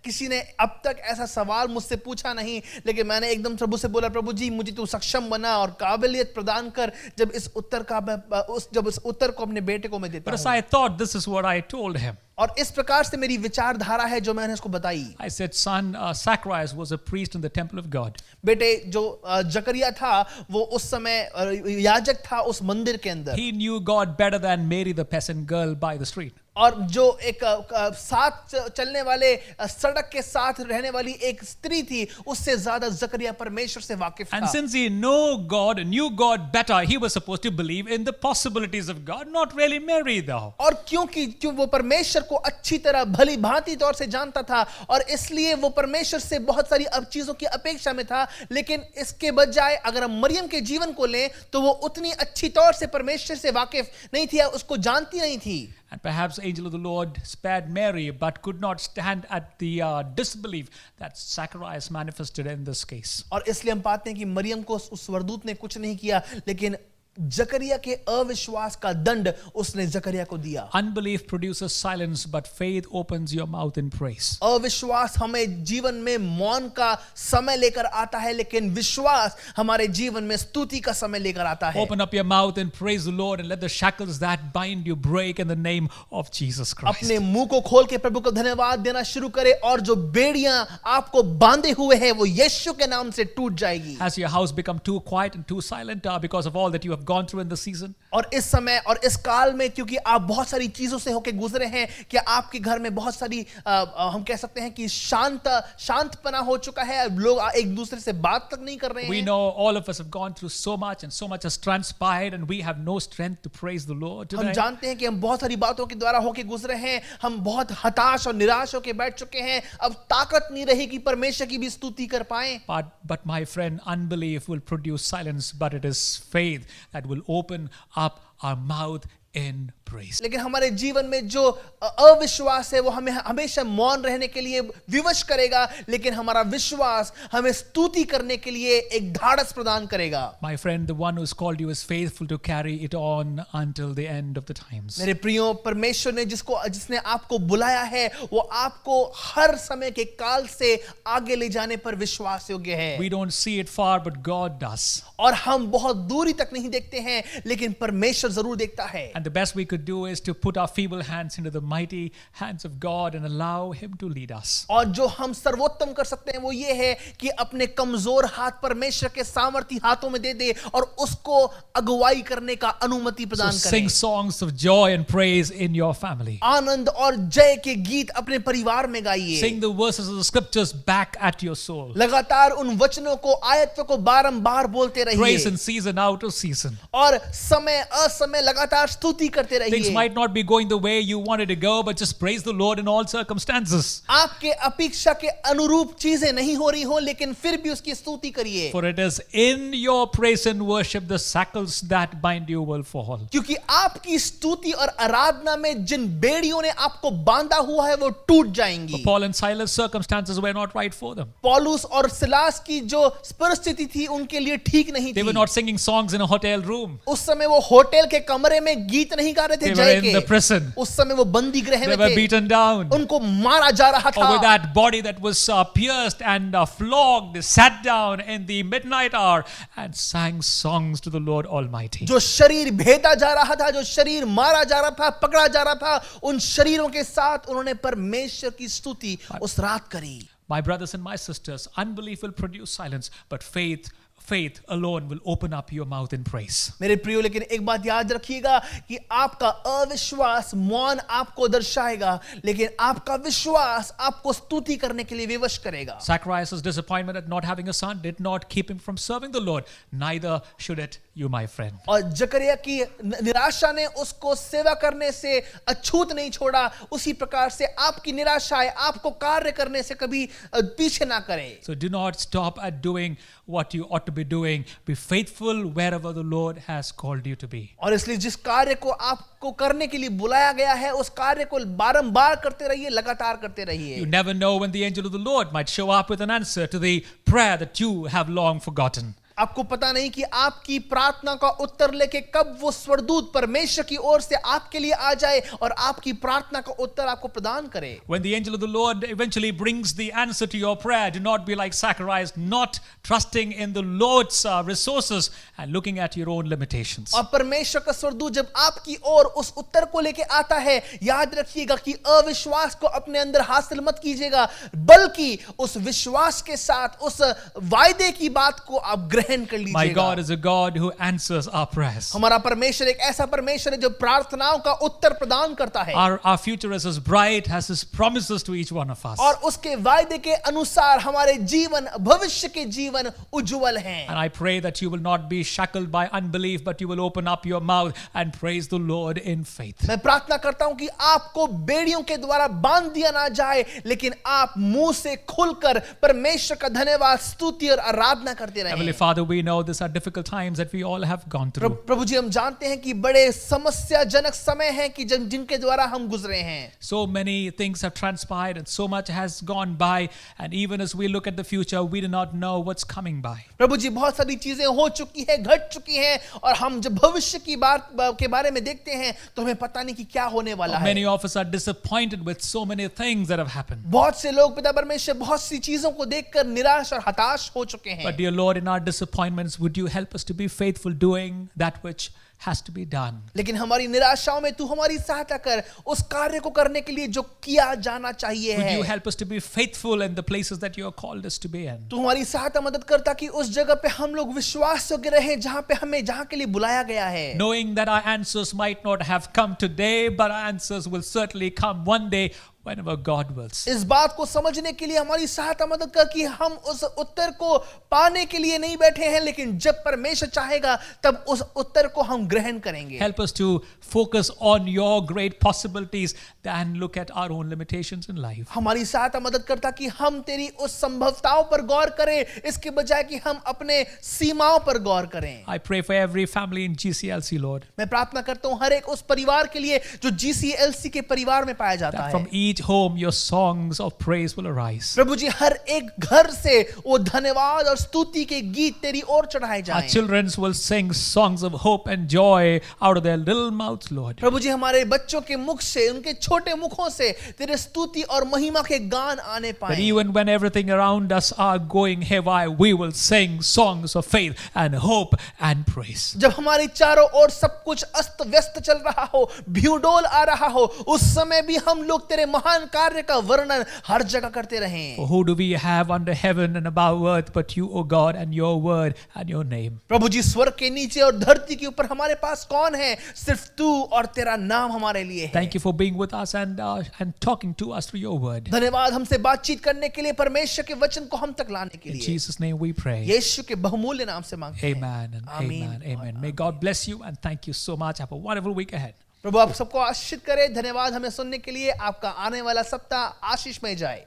किसी ने अब तक ऐसा सवाल मुझसे पूछा नहीं, लेकिन मैंने एकदम प्रभु से बोला, प्रभु जी मुझे तू सक्षम बना और काबिलियत प्रदान कर, जब इस उत्तर को अपने बेटे को मैं देता But as हूं। I thought, this is what I told him. और इस प्रकार से मेरी विचारधारा है जो मैंने उसको बताई। I said, son, Zacharias was a priest in the temple of God. बेटे, जो जकरिया था वो उस समय याजक था उस मंदिर के अंदर। He knew God better than Mary, the peasant girl by the street. और जो एक साथ चलने वाले, सड़क के साथ रहने वाली एक स्त्री थी, उससे ज्यादा जकरिया परमेश्वर से वाकिफ था। And since he knew God better, he was supposed to believe in the possibilities of God, not really Mary though. और क्योंकि वो परमेश्वर को अच्छी तरह भली भांति तौर से जानता था और इसलिए वो परमेश्वर से बहुत सारी अब चीजों की अपेक्षा में था, लेकिन इसके बजाय अगर हम मरियम के जीवन को लें तो वो उतनी अच्छी तौर से परमेश्वर से वाकिफ नहीं थी, उसको जानती नहीं थी। And perhaps the angel of the Lord spared Mary, but could not stand at the disbelief that Zacharias manifested in this case. और इसलिए हम पाते हैं कि मरियम को उस स्वर्गदूत ने कुछ नहीं किया, लेकिन जकरिया के अविश्वास का दंड उसने जकरिया को दिया। Unbelief produces silence, but faith opens your mouth in praise. अविश्वास हमें जीवन में मौन का समय लेकर आता है, लेकिन विश्वास हमारे जीवन में स्तुति का समय लेकर आता है। Open up your mouth and praise the Lord, and let the shackles that bind you break in the name of Jesus Christ. अपने मुंह को खोल के प्रभु को धन्यवाद देना शुरू करें और जो बेड़ियां आपको बांधे हुए हैं वो यीशु के नाम से टूट जाएगी। Has your house become too quiet and too silent because of all that you have gone through in the season? और इस समय और इस काल में क्योंकि आप बहुत सारी चीजों से होके गुजरे हैं, कि आपके घर में बहुत सारी हम कह सकते हैं कि शांतपना हो चुका है, लोग एक दूसरे से बात तक नहीं कर रहे We हैं। know all of us have gone through so much, and so much has transpired, and we have no strength to praise the Lord हम today. जानते हैं कि हम बहुत सारी बातों के द्वारा होके गुजरे हैं, हम बहुत हताश और निराश होके बैठ चुके हैं, अब ताकत नहीं रही कि परमेश्वर की भी स्तुति कर पाएं। But my friend, unbelief will produce silence, but it is faith that will open up our mouth in praise. लेकिन हमारे जीवन में जो अविश्वास है वो हमें हमेशा मौन रहने के लिए विवश करेगा, लेकिन हमारा विश्वास हमें स्तुति करने के लिए एक धाड़स प्रदान करेगा। My friend, the one who has called you is faithful to carry it on until the end of the times. मेरे प्रियो, परमेश्वर ने जिसने आपको बुलाया है वो आपको हर समय के काल से आगे ले जाने पर विश्वास योग्य है। We don't see it far, but God does. और हम बहुत दूरी तक नहीं देखते हैं, लेकिन परमेश्वर जरूर देखता है। And the best we could do is to put our feeble hands into the mighty hands of God and allow Him to lead us. और जो हम सर्वोत्तम कर सकते हैं वो ये है कि अपने कमजोर हाथ परमेश्वर के सामर्थी हाथों में दे दे और उसको अगुवाई करने का अनुमति So प्रदान sing करें। songs of joy and praise in your family. आनंद और जय के गीत अपने परिवार में गाइए। Sing the verses of the scriptures back at your soul. लगातार उन वचनों को, आयतों को बारंबार बोलते Praise रहिए in season, out of season. और समय असमय लगातार स्तुति करते Things रहिए। might not be going the way you wanted to go, but just praise the Lord in all circumstances. आपके अपेक्षा के अनुरूप चीजें नहीं हो रही हो, लेकिन फिर भी उसकी स्तुति करिए, For it is in your praise and worship the shackles that bind you will fall. क्योंकि आपकी स्तुति और आराधना में जिन बेड़ियों ने आपको बांधा हुआ है वो टूट जाएंगी। For Paul and Silas, circumstances were not right for them. पौलुस और सिलास की जो परिस्थिति थी उनके लिए ठीक नहीं They were थी। not singing songs in a hotel room. उस समय वो होटल के कमरे में गीत नहीं गा रहे थे They were जय in the के। prison. उस समय वो बंदी गृह They में were थे, beaten down. उनको मारा जा रहा Or with था। that body that was pierced and flogged, they sat down in the midnight hour and sang songs to the Lord Almighty. जो शरीर भेदा जा रहा था, जो शरीर मारा जा रहा था, पकड़ा जा रहा था, उन शरीरों के साथ उन्होंने परमेश्वर की स्तुति उस रात करी। My brothers and my sisters, unbelief will produce silence, but faith alone will open up your mouth in praise. मेरे प्रियो, लेकिन एक बात याद रखिएगा कि आपका अविश्वास मौन आपको दर्शाएगा, लेकिन आपका विश्वास आपको स्तुति करने के लिए विवश करेगा। Zacharias' disappointment at not having a son did not keep him from serving the Lord. Neither should it you, my friend. और जकरिया की निराशा ने उसको सेवा करने से अछूत नहीं छोड़ा, उसी प्रकार से आपकी निराशाएं आपको कार्य करने से कभी पीछे ना करे। So do not stop at doing what you ought to be doing. Be faithful wherever the Lord has called you to be. और इसलिए जिस कार्य को आपको करने के लिए बुलाया गया है, उस कार्य को बारंबार करते रहिए, लगातार करते रहिए। You never know when the angel of the Lord might show up with an answer to the prayer that you have long forgotten. आपको पता नहीं कि आपकी प्रार्थना का उत्तर लेके कब वो स्वर्गदूत परमेश्वर की ओर से आपके लिए आ जाए और आपकी प्रार्थना का उत्तर आपको प्रदान करे। When the angel of the Lord eventually brings the answer to your prayer, do not be like Zacharias, not trusting in the Lord's resources and looking at your own limitations. और परमेश्वर का स्वर्गदूत जब आपकी ओर उस उत्तर को लेके आता है, याद रखिएगा कि अविश्वास को अपने अंदर हासिल मत कीजिएगा, बल्कि उस विश्वास के साथ उस वायदे की बात को आप ग्रहण कर My लीजिएगा। God is a God who answers our prayers. हमारा परमेश्वर एक ऐसा परमेश्वर है जो प्रार्थनाओं का उत्तर प्रदान करता है Our future is as bright as His promises to each one of us. और उसके वायदे के अनुसार हमारे जीवन, भविष्य के जीवन उज्जवल हैं। And I pray that you will not be shackled by unbelief, but you will open up your mouth and praise the Lord in faith. मैं प्रार्थना करता हूं कि आपको बेड़ियों के द्वारा बांध दिया ना जाए, लेकिन आप मुंह से खुलकर परमेश्वर का धन्यवाद, स्तुति और आराधना करते Heavenly रहें। Father, we know these are difficult times that we all have gone through. प्रभु जी, हम जानते हैं कि बड़े समस्याजनक समय हैं कि जिनके द्वारा हम गुजरे हैं। So many things have transpired and so much has gone by, and even as we look at the future, we do not know what's coming by. प्रभु जी, बहुत सारी चीजें हो चुकी है, घट चुकी हैं, और हम जब भविष्य की बात के बारे में देखते हैं तो हमें पता नहीं कि क्या होने वाला है। Many of us are disappointed with so many things that have happened. बहुत से लोग पिता परमेश्वर बहुत सी चीजों को देखकर निराश और हताश हो चुके हैं। But dear Lord, in our disappointments, would you help us to be faithful doing that which has to be done? लेकिन हमारी निराशाओं में तू हमारी सहायता कर उस कार्य को करने के लिए जो किया जाना चाहिए Would you है। help us to be faithful in the places that you have called us to be in? तू हमारी सहायता मदद करता कि उस जगह पे हम लोग विश्वास योग्य रहें जहां पे हमें, जहां के लिए बुलाया गया है। Knowing that our answers might not have come today, but our answers will certainly come one day whenever God wills. इस बात को समझने के लिए हमारी सहायता मदद कर कि हम उस उत्तर को पाने के लिए नहीं बैठे हैं, लेकिन जब परमेश्वर चाहेगा तब उस उत्तर को हम ग्रहण करेंगे। Help us to focus on your great possibilities than look at our own limitations in life. हमारी सहायता मदद करता कि हम तेरी उस संभवताओं पर गौर करें, इसके बजाय कि हम अपने सीमाओं पर गौर करें। I pray for every family in GCLC, Lord, मैं प्रार्थना करता हूं हर एक उस परिवार के लिए जो GCLC के परिवार में पाया जाता that है। from each home your songs of praise will arise. प्रभु जी, हर एक घर से वो धन्यवाद और स्तुति के गीत तेरी ओर चढ़ाए Our जाएं। children will sing songs of hope and joy joy out of their little mouths, Lord. प्रभु जी हमारे बच्चों के मुख से, उनके छोटे मुखों से तेरे स्तुति और महिमा के गान आने That पाए। even when everything around us are going haywire, we will sing songs of faith and hope and praise. जब हमारी चारों ओर सब कुछ अस्त व्यस्त चल रहा हो, भ्यूडोल आ रहा हो, उस समय भी हम लोग तेरे महान कार्य का वर्णन हर जगह करते रहें। For who do we have under heaven and above earth but you, O God, and your word and your name? प्रभु जी स्वर्ग के नीचे और धरती के ऊपर हमारे पास कौन है? सिर्फ तू और तेरा नाम हमारे लिए है। Thank you for being with us and talking to us through your word. धन्यवाद हमसे बातचीत करने के लिए, परमेश्वर के वचन को हम तक लाने के In लिए। Jesus' name we pray. यीशु के बहुमूल्य नाम से मांगते हैं। Amen and आमीन amen, और amen. May God bless you and thank you so much. Have a wonderful week ahead. प्रभु आप सबको आशीषित करे। धन्यवाद हमें सुनने के लिए। आपका आने वाला सप्ताह आशीषमय जाए।